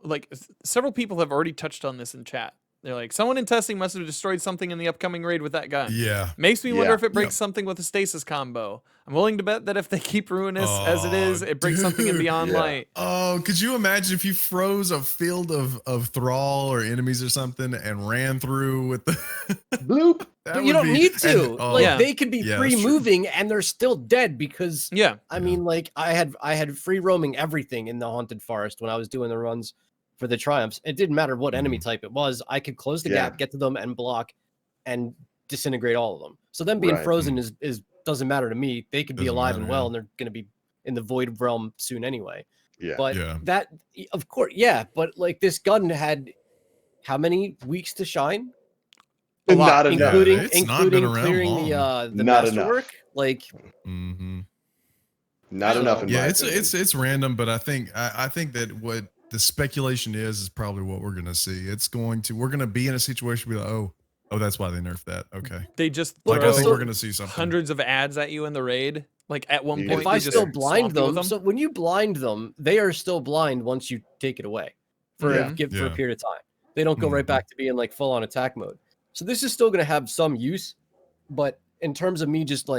several people have already touched on this in chat. They're like, someone in testing must have destroyed something in the upcoming raid with that gun.
Yeah.
Makes me wonder if it breaks something with a stasis combo. I'm willing to bet that if they keep Ruinous as it is, it breaks something in Beyond Light.
Oh, could you imagine if you froze a field of thrall or enemies or something and ran through with the
bloop?
But you don't need to. They could be free moving and they're still dead because I mean, I had free roaming everything in the Haunted Forest when I was doing the runs for the Triumphs. It didn't matter what enemy type it was. I could close the gap, get to them and block and disintegrate all of them. So them being frozen is doesn't matter to me. They could be alive and well and they're going to be in the void realm soon anyway. But that, of course, but this gun had how many weeks to shine?
Not enough.
Including clearing the masterwork.
Not enough.
It's random, but I think that what the speculation is probably what we're gonna see. We're gonna be in a situation where oh, that's why they nerfed that. Okay.
They just
I think we're gonna see something.
Hundreds of ads at you in the raid. At one point,
if I still blind them, so when you blind them, they are still blind once you take it away for a period of time. They don't go right back to being full on attack mode. So this is still going to have some use, but in terms of me just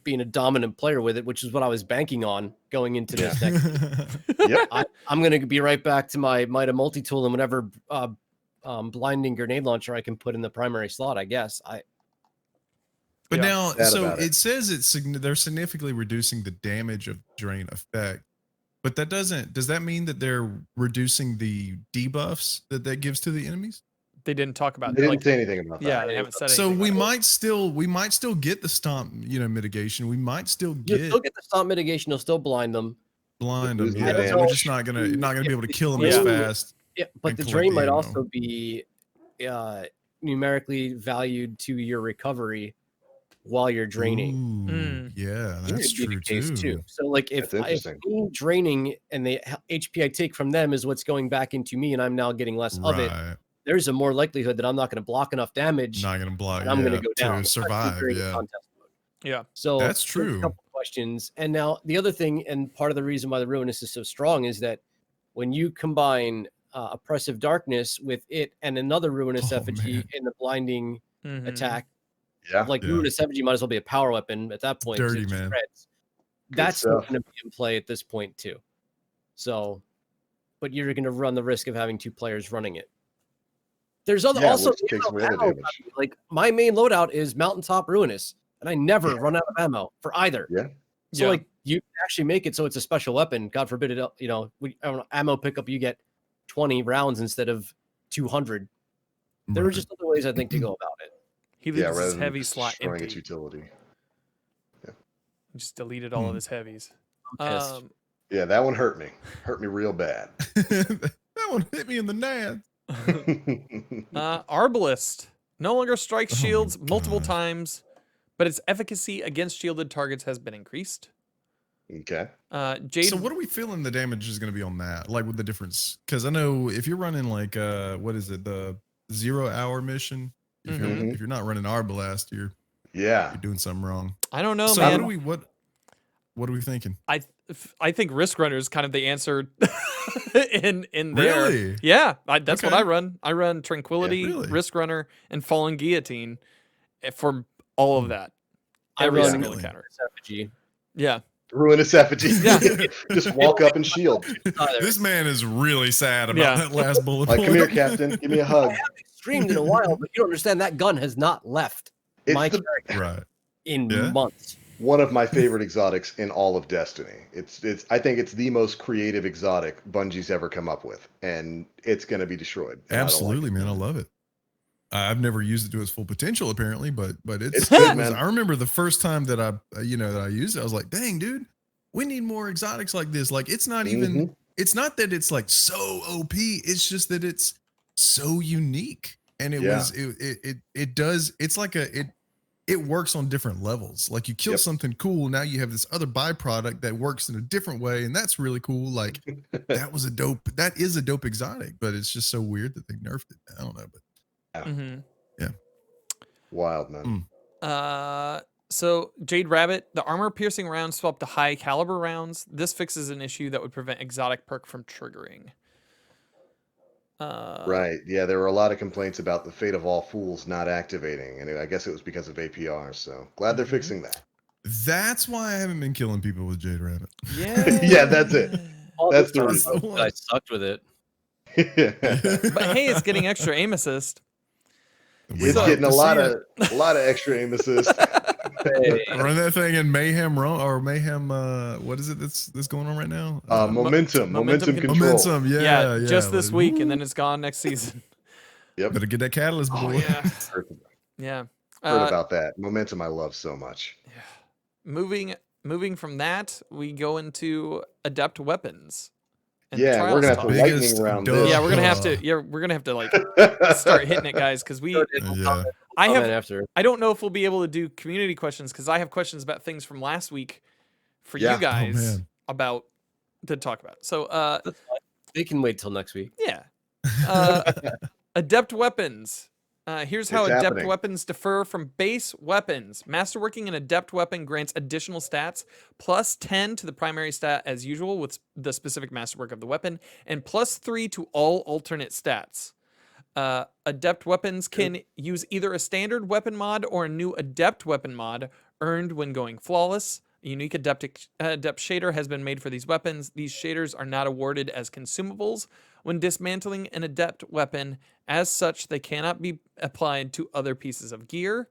being a dominant player with it, which is what I was banking on going into this next. I'm going to be right back to my Mida multi-tool and whatever blinding grenade launcher I can put in the primary slot, I guess.
But now, so it says they're significantly reducing the damage of drain effect, but does that mean that they're reducing the debuffs that gives to the enemies?
They didn't talk about.
They didn't say anything about that.
Yeah, they haven't said
anything.
So
we might still get the stomp, mitigation. We might still get.
You'll still get the stomp mitigation. You'll still blind them.
Yeah. We're just not gonna be able to kill them as fast.
Yeah, but the drain might also be numerically valued to your recovery while you're draining.
Yeah, that's true too.
So if I'm draining and the HP I take from them is what's going back into me, and I'm now getting less of it. There's a more likelihood that I'm not going to block enough damage.
Not going to block.
I'm going to go down
to survive.
Contest mode.
Yeah.
So
that's true.
questions. And now the other thing, and part of the reason why the Ruinous is so strong is that when you combine Oppressive Darkness with it and another Ruinous Effigy in the blinding attack, like Ruinous Effigy might as well be a power weapon at that point.
Dirty, man.
That's still going to be in play at this point too. So, but you're going to run the risk of having 2 players running it. There's also like my main loadout is Mountaintop Ruinous, and I never run out of ammo for either. So like you actually make it so it's a special weapon. God forbid it, you know, ammo pickup, you get 20 rounds instead of 200. There are just other ways I think to go about it.
He leaves his heavy slot
empty.
its
utility.
He just deleted all of his heavies.
Yeah, that one hurt me. Hurt me real bad.
That one hit me in the nads.
Arbalist no longer strikes shields multiple times, but its efficacy against shielded targets has been increased.
Okay.
Jade.
So what are we feeling the damage is going to be on that? Like with the difference? Because I know if you're running like what is it, the 0 hour mission? If you're not running Arbalest, you're doing something wrong.
I don't know,
so
man.
What are we thinking?
I think Risk Runner is kind of the answer in there.
Really?
Yeah, that's what I run. I run Tranquility, Risk Runner, and Fallen Guillotine for all of that. Every single encounter.
Effigy.
Yeah.
Ruinous Effigy. Just walk up and shield.
This man is really sad about that last bullet point.
Come here, Captain. Give me a hug.
I haven't streamed in a while, but you don't understand that gun has not left my character in months.
One of my favorite exotics in all of Destiny. I think it's the most creative exotic Bungie's ever come up with, and it's going to be destroyed.
Absolutely, man. I love it. I've never used it to its full potential, apparently, but it's
good, man.
I remember the first time that I used it, I was like, dang, dude, we need more exotics like this. Like, it's not even, it's not that it's like so OP. It's just that it's so unique. And it works on different levels. Like you kill something cool. Now you have this other byproduct that works in a different way. And that's really cool. Like that is a dope exotic, but it's just so weird that they nerfed it. I don't know, but
wild, man.
So Jade Rabbit, the armor piercing rounds swap to high caliber rounds. This fixes an issue that would prevent exotic perk from triggering.
Right. Yeah, there were a lot of complaints about the Fate of All Fools not activating, and I guess it was because of APR. So glad they're fixing that.
That's why I haven't been killing people with Jade Rabbit.
Yeah.
Yeah, that's it. That's the reason.
I sucked with it.
But hey, it's getting extra aim assist.
It's getting a lot of extra aim assist.
Run that thing in Mayhem or Mayhem. What is it that's going on right now?
Momentum control.
Momentum. Yeah.
Just this week, and then it's gone next season.
Yep.
Better get that catalyst, boy.
Oh, yeah. Yeah.
Heard about that. Momentum I love so much.
Yeah. Moving from that, we go into adept weapons.
Yeah, we're gonna have to lightning round this.
Yeah, we're gonna have to like start hitting it, guys, because I don't know if we'll be able to do community questions because I have questions about things from last week for you guys to talk about. So
they can wait till next week.
Yeah. Adept weapons. Here's how adept weapons differ from base weapons. Masterworking an adept weapon grants additional stats, plus 10 to the primary stat as usual with the specific masterwork of the weapon, and plus 3 to all alternate stats. Adept weapons can use either a standard weapon mod or a new adept weapon mod earned when going flawless. A unique adept shader has been made for these weapons. These shaders are not awarded as consumables when dismantling an adept weapon. As such, they cannot be applied to other pieces of gear.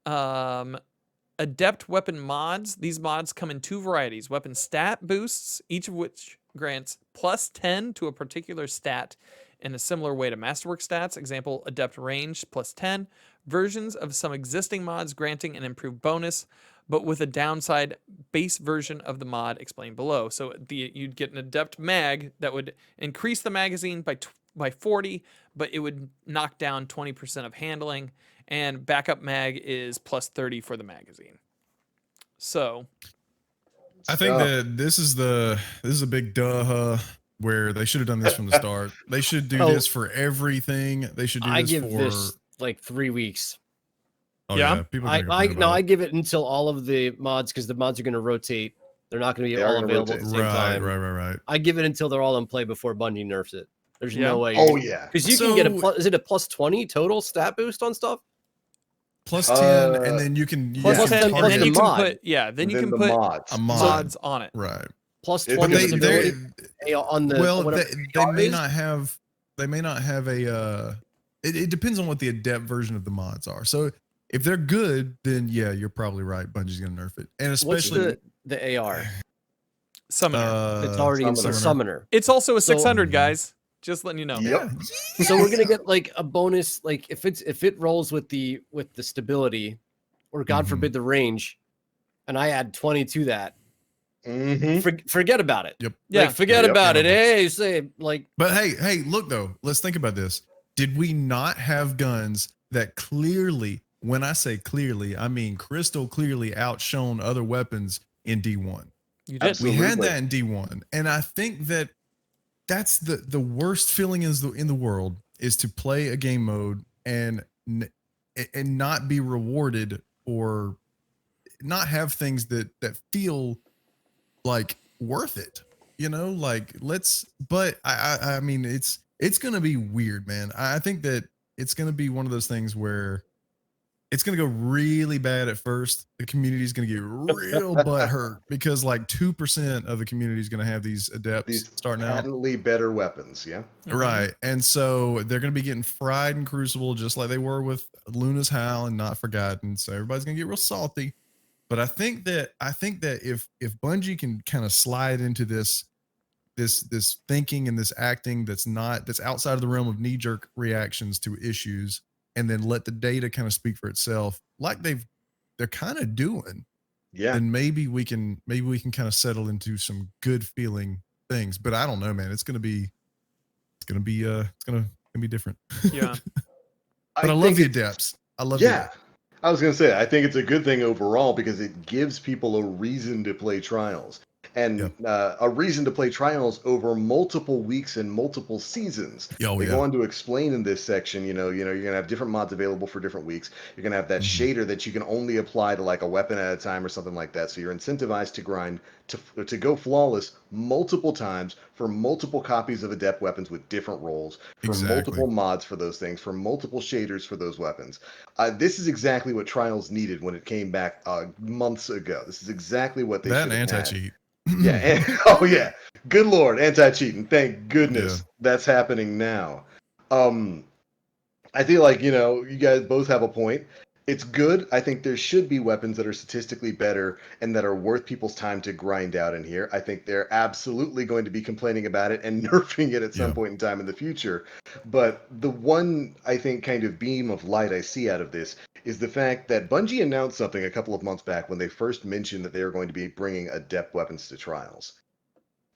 Adept weapon mods. These mods come in 2 varieties. Weapon stat boosts, each of which grants plus 10 to a particular stat in a similar way to Masterwork stats. Example, adept range plus 10. Versions of some existing mods granting an improved bonus, but with a downside base version of the mod explained below. So you'd get an adept mag that would increase the magazine by 40, but it would knock down 20% of handling, and backup mag is plus 30 for the magazine. So
I think that this is a big duh where they should have done this from the start. They should do this for everything. They should do this
this like 3 weeks.
Oh
Yeah?
yeah, people are gonna complain about
I
it.
give it until all of the mods, because the mods are going to rotate. They're not going to be
They are
all
gonna
available at
rotate.
the same
Right,
time.
right.
I give it until they're all in play before Bungie nerfs it. There's
Yeah.
no way.
Oh yeah.
Because you can get a
So-
plus. Is it a plus 20 total stat boost on stuff?
Plus 10, and
Uh,
then you can
Plus
Plus
10,
10
and
plus
then
the
you can
mod.
put then you
Then
can
the
put
mods.
a mod.
mods on it.
Right.
Plus
It's
20
gonna be
stability on the
well,
whatever
they
AR
may
is.
not have a it depends on what the adept version of the mods are. So if they're good, then yeah, you're probably right. Bungie's gonna nerf it, and
What's
especially
the AR?
Summoner.
It's already a
Summoner.
summoner.
It's also a
So-
600, guys. Just letting you know.
Yep.
So we're gonna get like a bonus, like if it rolls with the stability, or God
Mhm.
forbid the range, and I add 20 to that.
Mm-hmm.
Forget about it.
Yep.
Yeah.
Like, forget
Yep.
about it.
Yeah.
Hey, say like
But hey, look though. Let's think about this. Did we not have guns that clearly, when I say clearly, I mean crystal clearly outshone other weapons in D1?
You did.
Absolutely.
We had that in D1, and I think that that's the worst feeling in the world, is to play a game mode and not be rewarded, or not have things that feel like worth it. You know, like but I mean, it's gonna be weird, man. I think that it's gonna be one of those things where it's going to go really bad at first. The community is going to get real butthurt because like 2% of the community is going to have these adepts starting out.
Patently better weapons, yeah.
Right. And so they're going to be getting fried in Crucible just like they were with Luna's Howl and Not Forgotten. So everybody's going to get real salty. But I think that if Bungie can kind of slide into this thinking and this acting that's outside of the realm of knee-jerk reactions to issues, and then let the data kind of speak for itself, like they're kind of doing,
Yeah.
then maybe we can kind of settle into some good feeling things. But I don't know, man. It's gonna be different.
Yeah.
But I love the adepts. I love the adepts.
I was going to say, I think it's a good thing overall because it gives people a reason to play Trials. And a reason to play Trials over multiple weeks and multiple seasons. They go on to explain in this section, you're going to have different mods available for different weeks. You're going to have that shader that you can only apply to like a weapon at a time or something like that. So you're incentivized to grind to go flawless multiple times for multiple copies of adept weapons with different roles, for multiple mods for those things, for multiple shaders for those weapons. This is exactly what Trials needed when it came back months ago. This is exactly what they should have had.
Anti-cheat.
Yeah. Oh yeah. Good Lord, anti-cheating. Thank goodness that's happening now. I feel like, you guys both have a point. It's good. I think there should be weapons that are statistically better and that are worth people's time to grind out in here. I think they're absolutely going to be complaining about it and nerfing it at some point in time in the future. But the one, I think, kind of beam of light I see out of this is the fact that Bungie announced something a couple of months back when they first mentioned that they were going to be bringing adept weapons to Trials.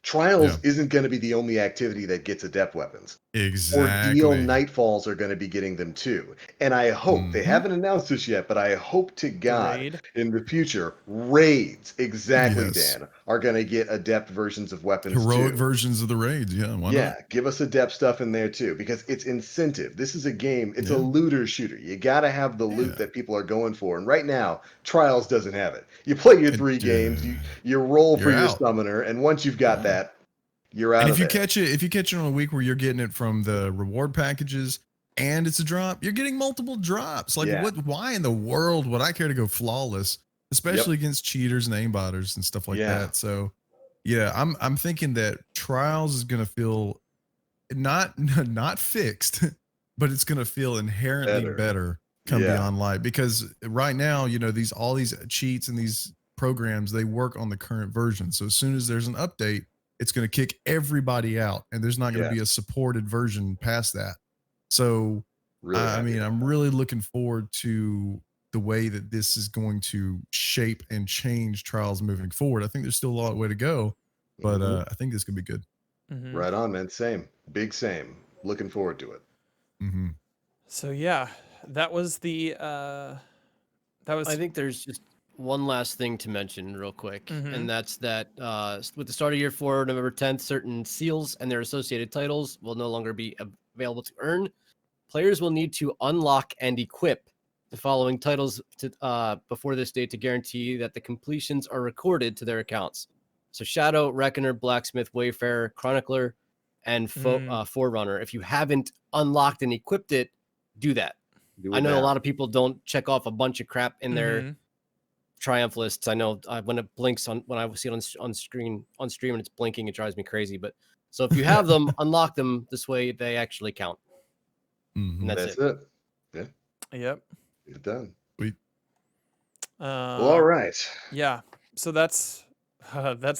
Trials isn't going to be the only activity that gets adept weapons.
Exactly.
Ordeal Nightfalls are going to be getting them too. And I hope, they haven't announced this yet, but I hope to God in the future, raids, Dan, are going to get adept versions of weapons
Heroic
too.
versions of the raids, why not?
Give us adept stuff in there too, because it's incentive. This is a game, it's a looter shooter. You got to have the loot that people are going for. And right now, Trials doesn't have it. You play your 3 games, you roll for your summoner, and once you've got that, you're out.
And
if
you catch it on a week where you're getting it from the reward packages and it's a drop, you're getting multiple drops. Like why in the world would I care to go flawless, especially against cheaters and aimbotters and stuff like that? So I'm thinking that Trials is gonna feel not fixed, but it's gonna feel inherently better come Beyond Light, because right now, all these cheats and these programs, they work on the current version. So as soon as there's an update, it's going to kick everybody out, and there's not going to be a supported version past that. So, I'm really looking forward to the way that this is going to shape and change Trials moving forward. I think there's still a lot of way to go, but I think this could be good.
Right on, man. Same. Big same. Looking forward to it.
So that was I
think there's just one last thing to mention real quick, and that's that with the start of year 4, November 10th, certain seals and their associated titles will no longer be available to earn. Players will need to unlock and equip the following titles to before this date to guarantee that the completions are recorded to their accounts. So Shadow, Reckoner, Blacksmith, Wayfarer, Chronicler, and Forerunner. If you haven't unlocked and equipped it, do that. I know a lot of people don't check off a bunch of crap in their triumph lists. I know when it blinks when I see it on stream and it's blinking, it drives me crazy. But so if you have them, unlock them. This way they actually count. And that's it.
Yeah.
Yep.
Get it done.
Sweet.
Well, all right.
Yeah. So that's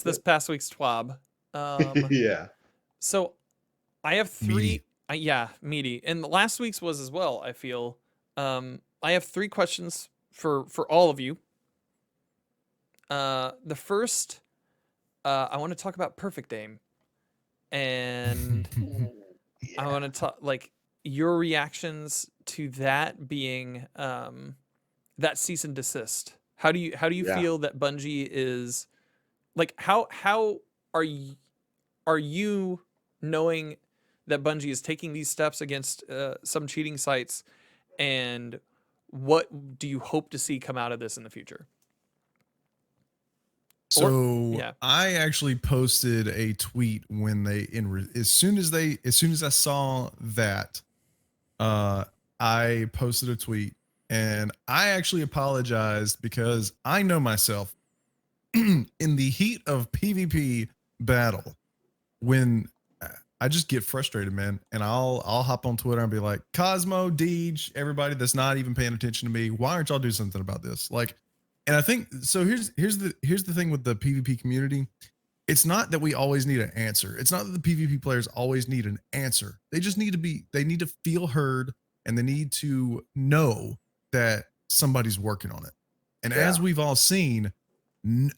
this past week's TWAB.
Yeah.
So I have 3.
Meaty.
Meaty. And last week's was as well, I feel. I have 3 questions for all of you. The first, I want to talk about Perfect Aim. And I want to talk like your reactions to that being that cease and desist. How do you feel that Bungie is like how are you knowing that Bungie is taking these steps against some cheating sites, and what do you hope to see come out of this in the future?
So I actually posted a tweet when as soon as I saw that, I posted a tweet and I actually apologized because I know myself in the heat of PvP battle, when I just get frustrated, man, and I'll hop on Twitter and be like, Cosmo, Deej, everybody that's not even paying attention to me, why aren't y'all doing something about this? Like, and I think so. Here's the thing with the PvP community. It's not that we always need an answer. It's not that the PvP players always need an answer. They just need to feel heard, and they need to know that somebody's working on it. And as we've all seen,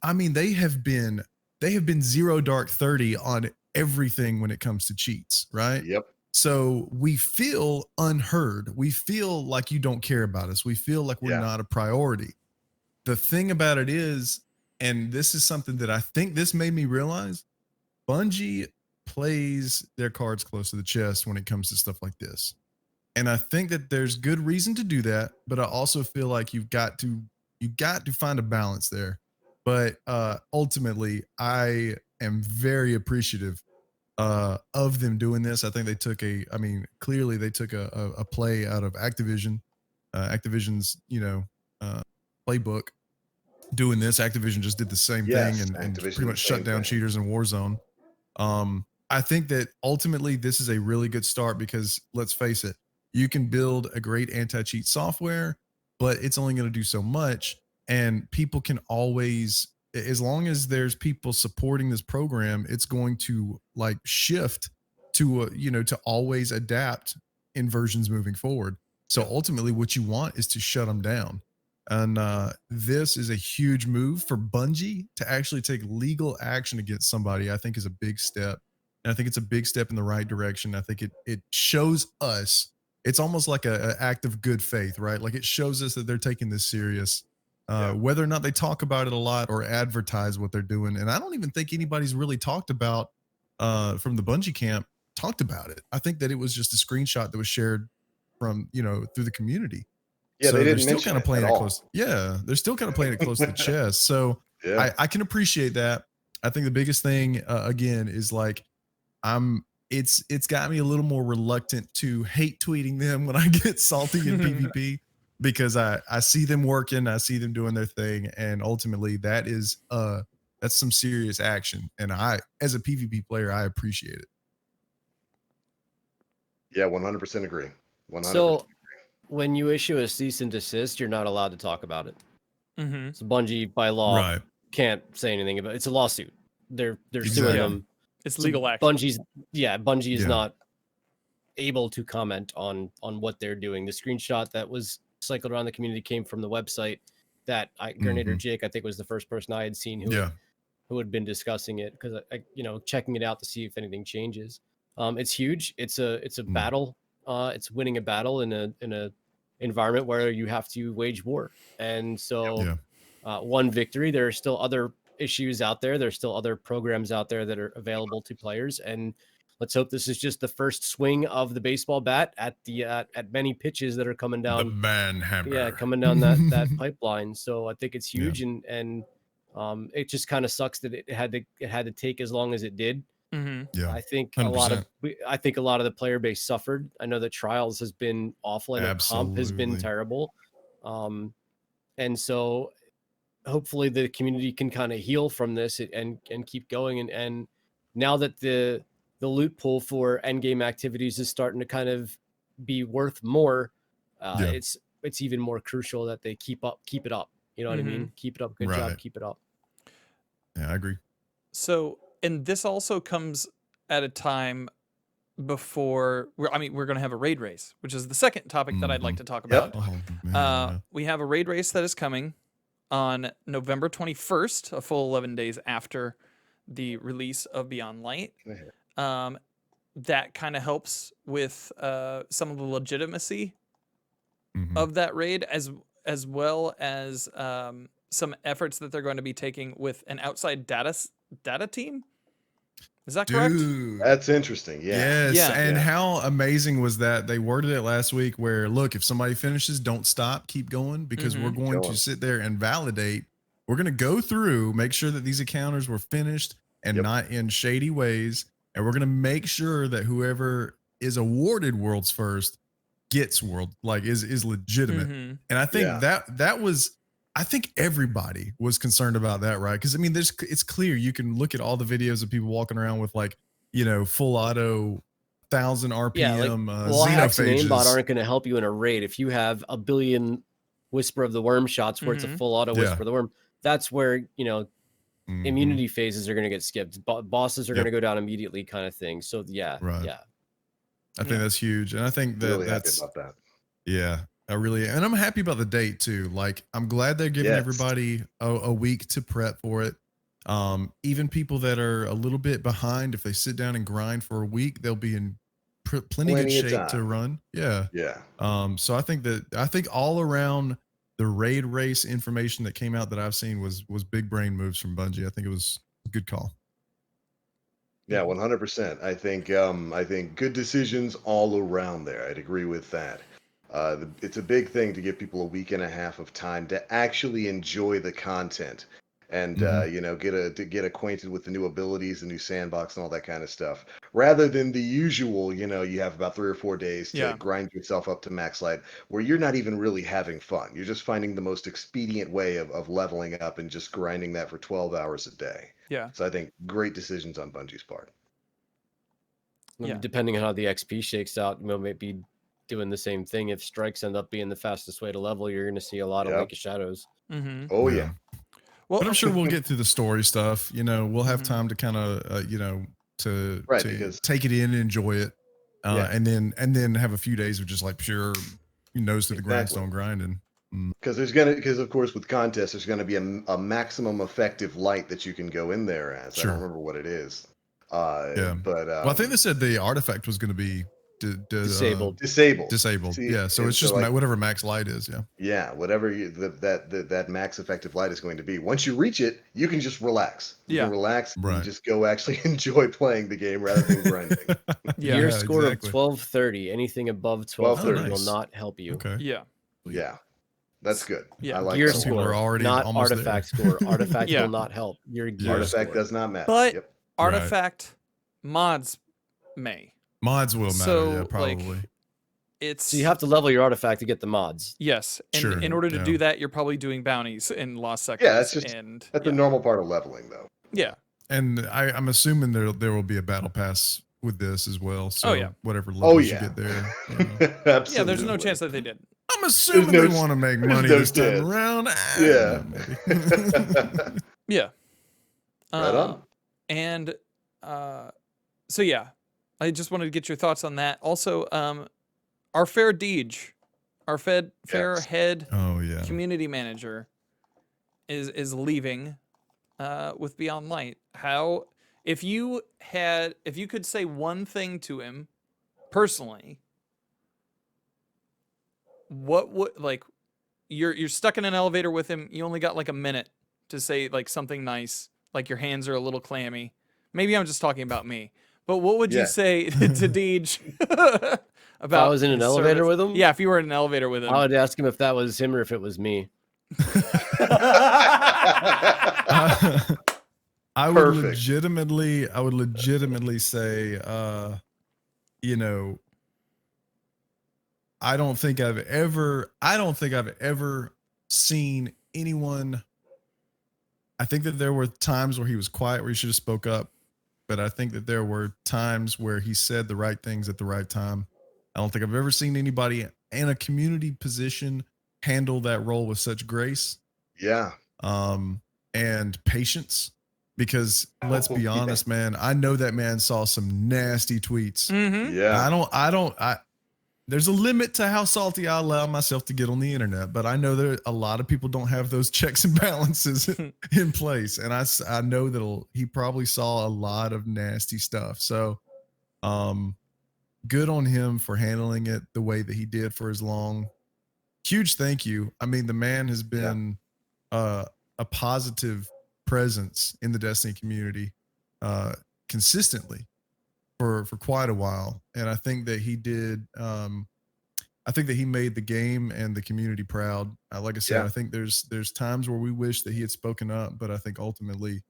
I mean, they have been 0 dark 30 on everything when it comes to cheats, right?
Yep.
So we feel unheard. We feel like you don't care about us. We feel like we're not a priority. The thing about it is, and this is something that I think this made me realize, Bungie plays their cards close to the chest when it comes to stuff like this. And I think that there's good reason to do that, but I also feel like you've got to find a balance there. But ultimately, I am very appreciative of them doing this. I think they took clearly they took a play out of Activision, Activision's, playbook. Doing this, Activision just did the same thing and pretty much shut down cheaters in Warzone. I think that ultimately this is a really good start because let's face it, you can build a great anti-cheat software, but it's only going to do so much. And people can always, as long as there's people supporting this program, it's going to like shift to, to always adapt in versions moving forward. So ultimately what you want is to shut them down. And this is a huge move for Bungie to actually take legal action against somebody. I think is a big step. And I think it's a big step in the right direction. I think it shows us, it's almost like an act of good faith, right? Like it shows us that they're taking this serious, whether or not they talk about it a lot or advertise what they're doing. And I don't even think anybody's really talked about from the Bungie camp talked about it. I think that it was just a screenshot that was shared from, through the community.
Yeah,
so
they
they're
didn't
still kind of playing it close. Yeah, they're still kind of playing it close to the chest. So I can appreciate that. I think the biggest thing again is like it's got me a little more reluctant to hate tweeting them when I get salty in PvP because I see them working, I see them doing their thing, and ultimately that's some serious action. And I, as a PvP player, I appreciate it.
Yeah, 100% agree. 100%.
So when you issue a cease and desist, you're not allowed to talk about it.
Mm-hmm.
So Bungie by law can't say anything about it. It's a lawsuit. They're suing them.
It's legal action.
Bungie is not able to comment on what they're doing. The screenshot that was cycled around the community came from the website that Grenadier Jake, I think, was the first person I had seen who had been discussing it because checking it out to see if anything changes. It's huge. It's a battle. It's winning a battle in a environment where you have to wage war. And so one victory, there are still other issues out there. There's still other programs out there that are available to players. And let's hope this is just the first swing of the baseball bat at the at many pitches that are coming
The
down.
man hammer.
Yeah, coming down that pipeline. So I think it's huge,
Yeah.
and it just kind of sucks that it had to take as long as it did.
Mm-hmm.
Yeah.
I think
100%.
a lot of the player base suffered. I know that trials has been awful. I know comp has been
Absolutely.
terrible. And so hopefully the community can kind of heal from this and keep going. And now that the loot pool for end game activities is starting to kind of be worth more,
Yeah.
it's even more crucial that they keep it up. You know what I mean? Keep it up. Good job.
Right.
Keep it up.
Yeah, I agree.
So, and this also comes at a time before we're going to have a raid race, which is the second topic that I'd like to talk about.
Oh, man, yeah.
We have a raid race that is coming on November 21st, a full 11 days after the release of Beyond Light. That kind of helps with some of the legitimacy of that raid, as well as some efforts that they're going to be taking with an outside data team. Is that correct?
Dude.
That's interesting. Yeah.
Yes.
Yeah.
And
Yeah.
how amazing was that? They worded it last week where, look, if somebody finishes, don't stop, keep going, because we're going to sit there and validate. We're going to go through, make sure that these encounters were finished and not in shady ways. And we're going to make sure that whoever is awarded world's first gets is legitimate. And I think that was, I think everybody was concerned about that, right? Because I mean, it's clear you can look at all the videos of people walking around with full auto 1,000 RPM
hacks and
xenophages.
aimbot aren't going to help you in a raid. If you have a billion Whisper of the Worm shots where it's a full auto Whisper of the Worm, that's where immunity phases are going to get skipped. Bosses are going to go down immediately, kind of thing. So I
think that's huge, and I think that
really
that's
happy about that.
Yeah, I really, and I'm happy about the date too. Like, I'm glad they're giving everybody a week to prep for it. Even people that are a little bit behind, if they sit down and grind for a week, they'll be in plenty good shape to run. Yeah. So I think all around the raid race information that came out that I've seen was big brain moves from Bungie. I think it was a good call.
Yeah, 100%. I think good decisions all around there. I'd agree with that. It's a big thing to give people a week and a half of time to actually enjoy the content and get acquainted with the new abilities, the new sandbox, and all that kind of stuff, rather than the usual. You have about 3 or 4 days to grind yourself up to max light, where you're not even really having fun. You're just finding the most expedient way of leveling up and just grinding that for 12 hours a day.
Yeah.
So I think great decisions on Bungie's part.
Depending on how the XP shakes out, maybe doing the same thing. If strikes end up being the fastest way to level, you're going to see a lot of Lake of Shadows.
Oh yeah.
Well,
but I'm sure we'll get through the story stuff. We'll have time to kind of to take it in and enjoy it, and then have a few days of just like pure nose to the grindstone grinding.
Because of course with contests there's going to be a maximum effective light that you can go in there as. I don't remember what it is. But
I think they said the artifact was going to be
disabled.
See,
yeah, so it's just whatever max light is.
Yeah, whatever that max effective light is going to be. Once you reach it, you can just relax. You can relax and just go actually enjoy playing the game rather than grinding.
Your score of 1230, anything above 1230 will not help you.
Okay.
Yeah. That's good.
Yeah.
I like
gear
that.
score,
already
not artifact score. Artifact will not help. Your gear
artifact
score
does not matter.
But artifact mods may.
Mods will matter, probably.
So you have to level your artifact to get the mods.
Yes, and in order to do that, you're probably doing bounties in lost sectors.
Yeah, that's a normal part of leveling, though.
Yeah,
and I'm assuming there will be a battle pass with this as well. So whatever levels you get there.
Absolutely.
Yeah, there's no chance that they didn't.
I'm assuming they want to make money this time around.
Yeah.
Yeah.
Right on.
And so yeah, I just wanted to get your thoughts on that. Also, our fair Deej, our fair head community manager is leaving with Beyond Light. How, if you could say one thing to him personally, what would, like, you're stuck in an elevator with him, you only got like a minute to say like something nice, like your hands are a little clammy. Maybe I'm just talking about me, But what would you say to Deej about
if I was in an elevator with him?
Yeah, if you were in an elevator with him.
I would ask him if that was him or if it was me.
I would legitimately say, you know, I don't think I've ever seen anyone. I think that there were times where he was quiet, where he should have spoke up, but I think that there were times where he said the right things at the right time. I don't think I've ever seen anybody in a community position handle that role with such grace.
Yeah.
And patience, because let's be honest, man, I know that man saw some nasty tweets.
Mm-hmm.
Yeah. There's a limit to how salty I allow myself to get on the internet, but I know that a lot of people don't have those checks and balances in place. And I know that he probably saw a lot of nasty stuff. So, good on him for handling it the way that he did for as long. Huge thank you. I mean, the man has been a positive presence in the Destiny community consistently for quite a while. And I think that he did, I think that he made the game and the community proud. Like I said, I think there's times where we wish that he had spoken up, but I think ultimately,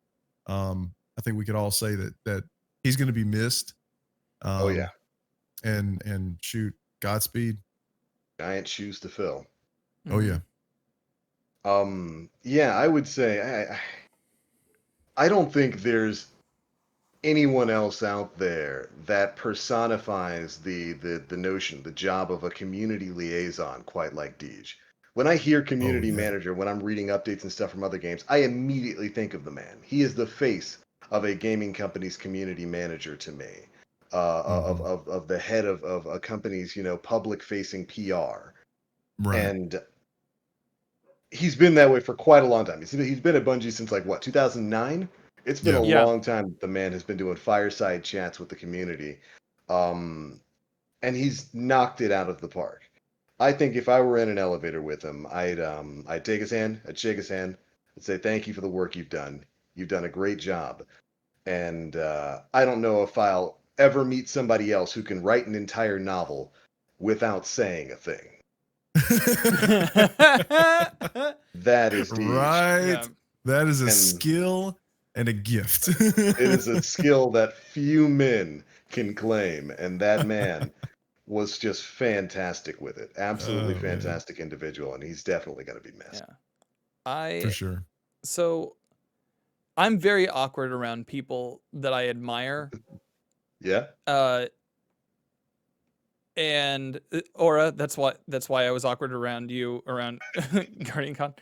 I think we could all say that he's going to be missed. And shoot, Godspeed.
Giant shoes to fill.
Oh yeah.
Yeah, I would say I don't think there's anyone else out there that personifies the notion, the job of a community liaison quite like Deej. When I hear community manager, when I'm reading updates and stuff from other games, I immediately think of the man. He is the face of a gaming company's community manager to me, of the head of a company's, you know, public facing PR.
Right.
And he's been that way for quite a long time. He's been at Bungie since like what, 2009? It's been a long time the man has been doing fireside chats with the community. And he's knocked it out of the park. I think if I were in an elevator with him, I'd take his hand, I'd shake his hand, I'd say thank you for the work you've done. You've done a great job. And I don't know if I'll ever meet somebody else who can write an entire novel without saying a thing. That is Deej.
Right.
Yeah.
That is a skill and a gift.
It is a skill that few men can claim, and that man was just fantastic with it. Absolutely fantastic individual, and he's definitely going to be missed.
Yeah.
For sure.
So I'm very awkward around people that I admire.
Yeah.
And Aura, that's why I was awkward around you around Guardian Con.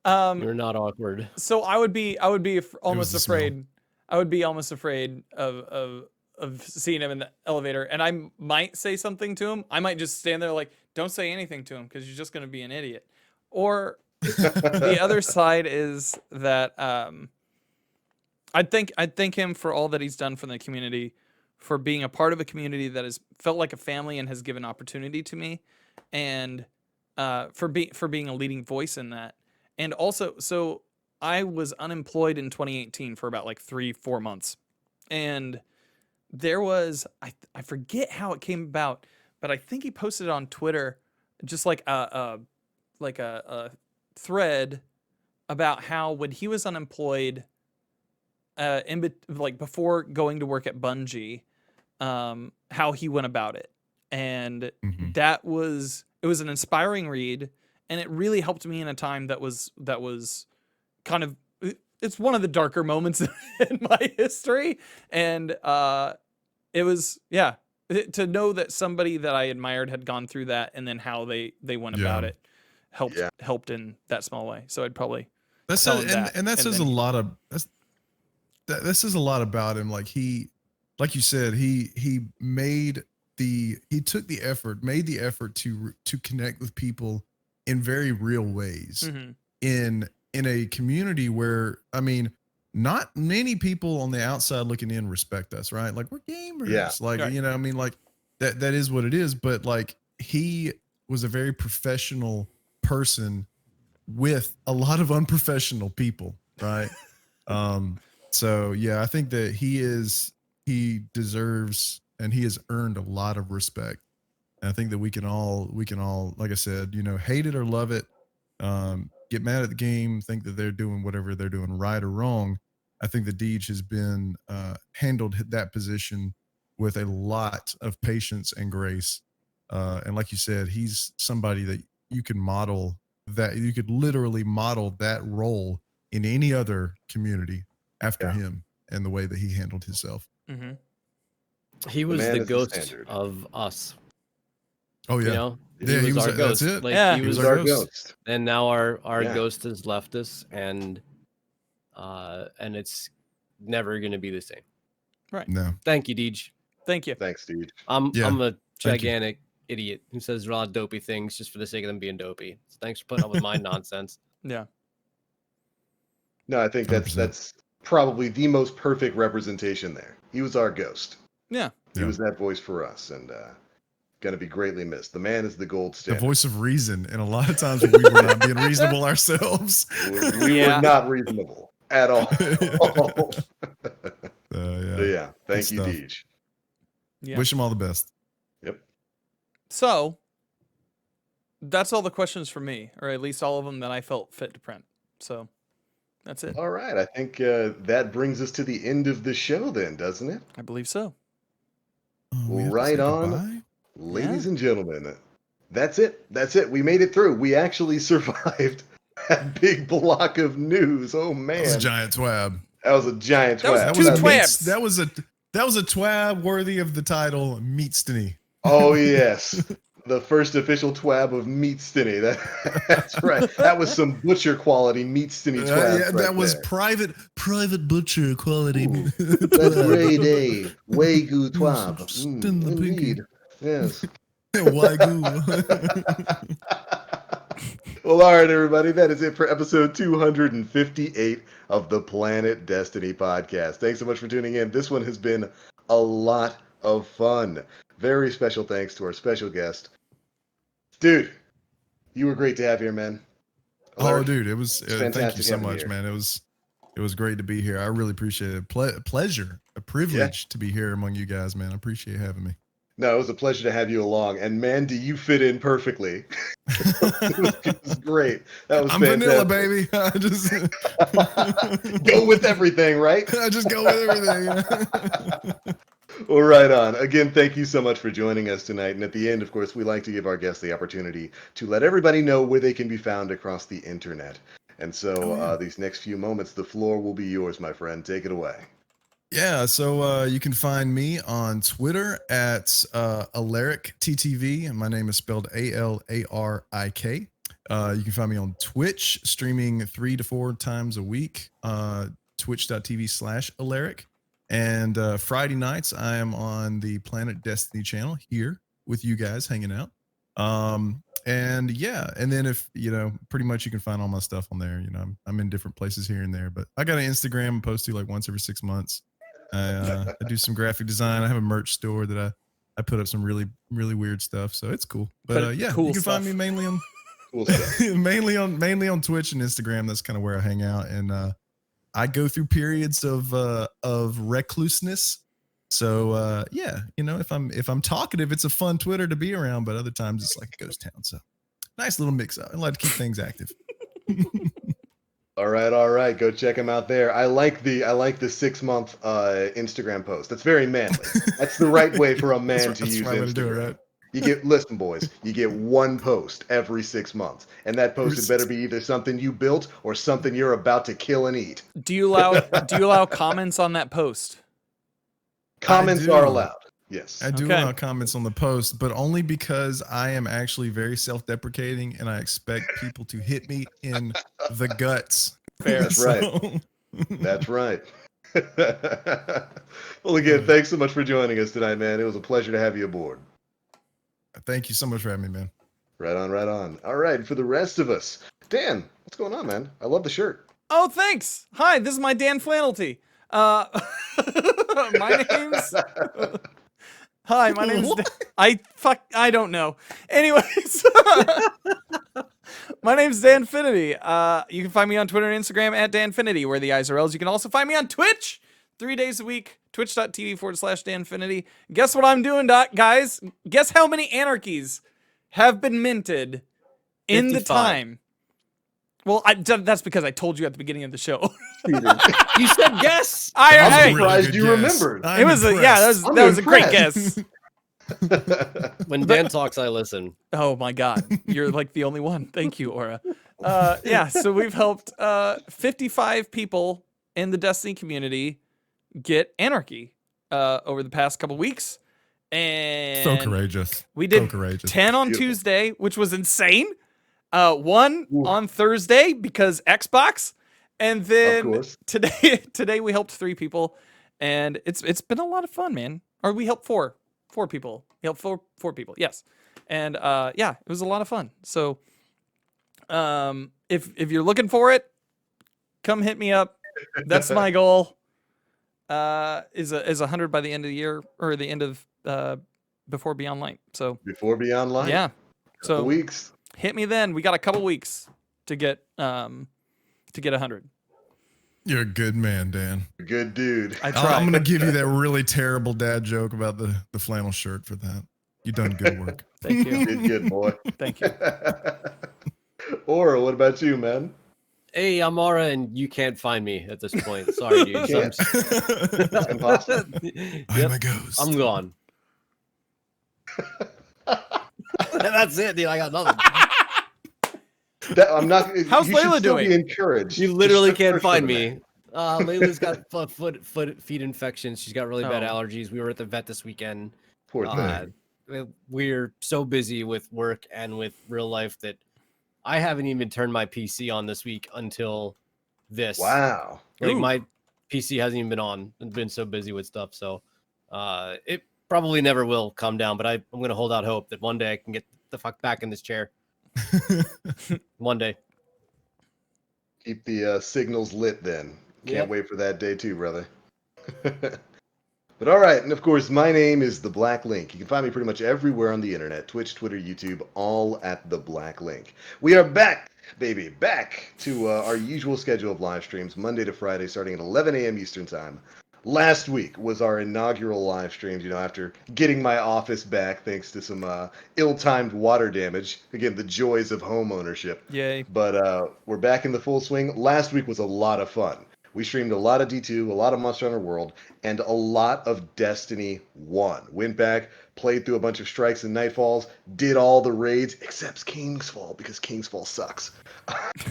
You're not awkward.
So I would be almost afraid. I would be almost afraid of seeing him in the elevator, and I might say something to him. I might just stand there like, don't say anything to him because you're just going to be an idiot. Or the other side is that I'd thank him for all that he's done for the community, for being a part of a community that has felt like a family and has given opportunity to me, and for being a leading voice in that. And also, so I was unemployed in 2018 for about like 3-4 months, and there was I forget how it came about, but I think he posted on Twitter just like a thread about how when he was unemployed, before going to work at Bungie, how he went about it, and it was an inspiring read, and it really helped me in a time that was kind of, it's one of the darker moments in my history, and it was to know that somebody that I admired had gone through that, and then how they went about it helped in that small way. So I'd probably
that says a lot about him. Like like you said, he made the effort to connect with people in very real ways in a community where, I mean, not many people on the outside looking in respect us, right? Like, we're gamers.
Yeah.
Like, you know, I mean, like that is what it is. But like, he was a very professional person with a lot of unprofessional people, right? So yeah, I think that he deserves and he has earned a lot of respect. And I think that we can all, like I said, hate it or love it, get mad at the game, think that they're doing whatever they're doing right or wrong. I think that Deej has been handled that position with a lot of patience and grace. And like you said, he's somebody that you can model that you could literally model that role in any other community after him and the way that he handled himself.
Mm-hmm.
He was the ghost of us.
Oh yeah,
he was our ghost.
That's it.
Like
he was our ghost.
And now our ghost has left us, and it's never gonna be the same.
Right.
No.
Thank you, Deej.
Thank you.
Thanks, Deej.
I'm a gigantic idiot who says a lot of dopey things just for the sake of them being dopey. So thanks for putting up with my nonsense.
Yeah.
No, I think that's probably the most perfect representation there. He was our ghost.
Yeah.
He was that voice for us, and going to be greatly missed. The man is the gold standard.
The voice of reason, and a lot of times when we were not being reasonable ourselves.
We were not reasonable at all.
Yeah.
Thank you, Deej.
Yeah.
Wish him all the best.
Yep.
So, that's all the questions for me, or at least all of them that I felt fit to print. So, that's it.
All right. I think that brings us to the end of the show then, doesn't it?
I believe so.
Well, right on. Ladies and gentlemen, that's it. That's it. We made it through. We actually survived that big block of news. Oh, man.
That was a giant TWAB.
That was a giant TWAB.
That was two TWABs.
That was a TWAB worthy of the title Meatstiny.
Oh, yes. The first official TWAB of Meatstiny. That's right. That was some butcher quality Meatstiny TWAB.
That was private butcher quality.
That's grade A. Wagyu TWAB. Indeed. Yes.
Wagyu.
Well, all right, everybody. That is it for episode 258 of the Planet Destiny podcast. Thanks so much for tuning in. This one has been a lot of fun. Very special thanks to our special guest. Dude, you were great to have here, man.
Oh, dude, it was thank you so much, man. It was great to be here. I really appreciate it. Pleasure, a privilege to be here among you guys, man. I appreciate having me.
No, it was a pleasure to have you along. And man, do you fit in perfectly. It was great. That was fantastic.
Vanilla, baby. I just
go with everything, right?
I just go with everything.
Well, right on. Again, thank you so much for joining us tonight. And at the end, of course, we like to give our guests the opportunity to let everybody know where they can be found across the internet. And so these next few moments, the floor will be yours, my friend. Take it away.
Yeah, so you can find me on Twitter at Alarik TTV. My name is spelled Alarik. You can find me on Twitch, streaming 3 to 4 times a week, twitch.tv/Alarik. And Friday nights, I am on the Planet Destiny channel here with you guys hanging out. And yeah, and then if, pretty much you can find all my stuff on there. I'm in different places here and there, but I got an Instagram I post to like once every 6 months. I do some graphic design. I have a merch store that I put up some really, really weird stuff. So it's cool. But yeah, cool you can find me mainly on cool mainly on Twitch and Instagram. That's kind of where I hang out. And I go through periods of recluseness. So yeah, if I'm talkative, it's a fun Twitter to be around, but other times it's like a ghost town. So nice little mix up. I like to keep things active.
All right. Go check him out there. I like the 6-month Instagram post. That's very manly. That's the right way for a man to use Instagram. Way to do it, right? Listen, boys, you get one post every 6 months, and that post had better be either something you built or something you're about to kill and eat.
Do you allow comments on that post?
Comments are allowed. Yes.
I do allow comments on the post, but only because I am actually very self-deprecating and I expect people to hit me in the guts.
Fair.
That's right. That's right. Well, again, thanks so much for joining us tonight, man. It was a pleasure to have you aboard.
Thank you so much for having me, man.
Right on. All right, for the rest of us, Dan, what's going on, man? I love the shirt.
Oh, thanks. Hi, this is my Dan Flannelty. My name's... Hi, my name's... I don't know. Anyways, My name's Danfinity. You can find me on Twitter and Instagram at Danfinity, where the I's are L's. You can also find me on Twitch 3 days a week, twitch.tv/Danfinity. Guess what I'm doing, guys? Guess how many anarchies have been minted in
55.
the time? Well, that's because I told you at the beginning of the show.
You said guess.
I'm surprised you remembered.
It was that was a great guess.
When Dan talks, I listen.
Oh my God, you're like the only one. Thank you, Aura. Yeah, so we've helped 55 people in the Destiny community get anarchy over the past couple weeks, and
So courageous.
We did
so courageous.
10 on Tuesday, which was insane. 1 on Thursday because Xbox, and then today we helped 3 people, and it's been a lot of fun, man. Or we helped 4 people. We helped four people, yes, and yeah, it was a lot of fun. So if you're looking for it, come hit me up. That's my goal. Is 100 by the end of the year, or the end of before Beyond Light. So
before Beyond Light,
yeah. So
weeks.
Hit me then. We got a couple weeks to get 100.
You're a good man, Dan.
Good dude.
I try.
I'm going to give you that really terrible dad joke about the flannel shirt for that. You've done good work.
Thank you.
Good boy.
Thank you.
Aura, what about you, man?
Hey, I'm Aura, and you can't find me at this point. Sorry, dude.
That's impossible.
I'm a ghost.
I'm gone. That's it, dude. I got nothing.
I'm not.
How's
you should
Layla
still
doing?
Be encouraged.
You literally
Just
can't
search
find
for
me. Layla's got feet infections. She's got really bad allergies. We were at the vet this weekend.
Poor thing.
We're so busy with work and with real life that I haven't even turned my PC on this week until this.
Wow.
Like my PC hasn't even been on. I've been so busy with stuff. So it probably never will calm down, but I'm going to hold out hope that one day I can get the fuck back in this chair. One day.
Keep the signals lit then. Can't wait for that day too, brother. But all right, and of course, my name is The Black Link. You can find me pretty much everywhere on the internet, Twitch, Twitter, YouTube, all at The Black Link. We are back, baby, back to our usual schedule of live streams, Monday to Friday, starting at 11 a.m. Eastern Time. Last week was our inaugural live streams, after getting my office back thanks to some ill-timed water damage. Again, the joys of home ownership.
Yay.
But we're back in the full swing. Last week was a lot of fun. We streamed a lot of D2, a lot of Monster Hunter World, and a lot of Destiny 1. Went back, played through a bunch of Strikes and Nightfalls, did all the raids, except Kingsfall, because Kingsfall sucks.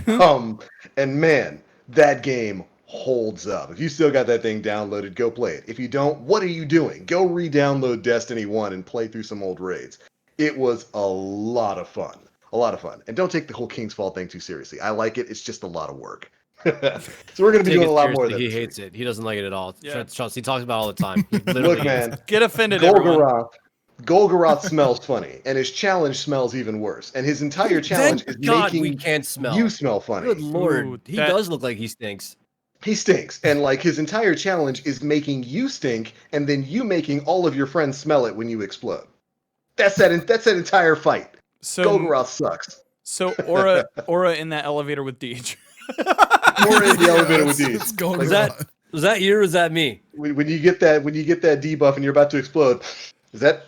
And man, that game holds up. If you still got that thing downloaded, go play it. If you don't, what are you doing? Go re-download Destiny 1 and play through some old raids. It was a lot of fun. A lot of fun. And don't take the whole Kingsfall thing too seriously. I like it. It's just a lot of work. So we're going to be doing a lot more of that.
He hates it. He doesn't like it at all.
Yeah.
Trust. He talks about it all the time.
Look, man.
Get offended, everyone.
Golgoroth smells funny, and his challenge smells even worse. And his entire challenge is making
we can't smell.
you smell funny.
Good lord.
Ooh,
he does look like he stinks.
He stinks. And like his entire challenge is making you stink, and then you making all of your friends smell it when you explode. That's that entire fight.
So
Golgoroth sucks.
So Aura in that elevator with Deej.
We're in the elevator with Deej.
Was that you or was that me?
When you get that debuff and you're about to explode, is that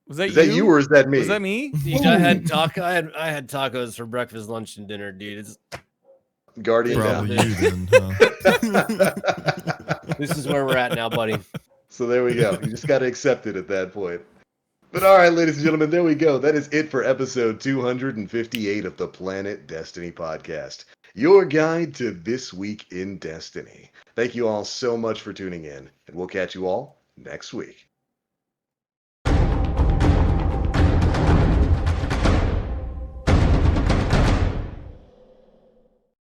you or is that me?
Was that me?
I had tacos for breakfast, lunch, and dinner, dude. It's
Guardian
Probably
down.
you then, huh?
This is where we're at now, buddy.
So there we go. You just got to accept it at that point. But all right, ladies and gentlemen, there we go. That is it for episode 258 of the Planet Destiny podcast. Your guide to this week in Destiny. Thank you all so much for tuning in, and we'll catch you all next week.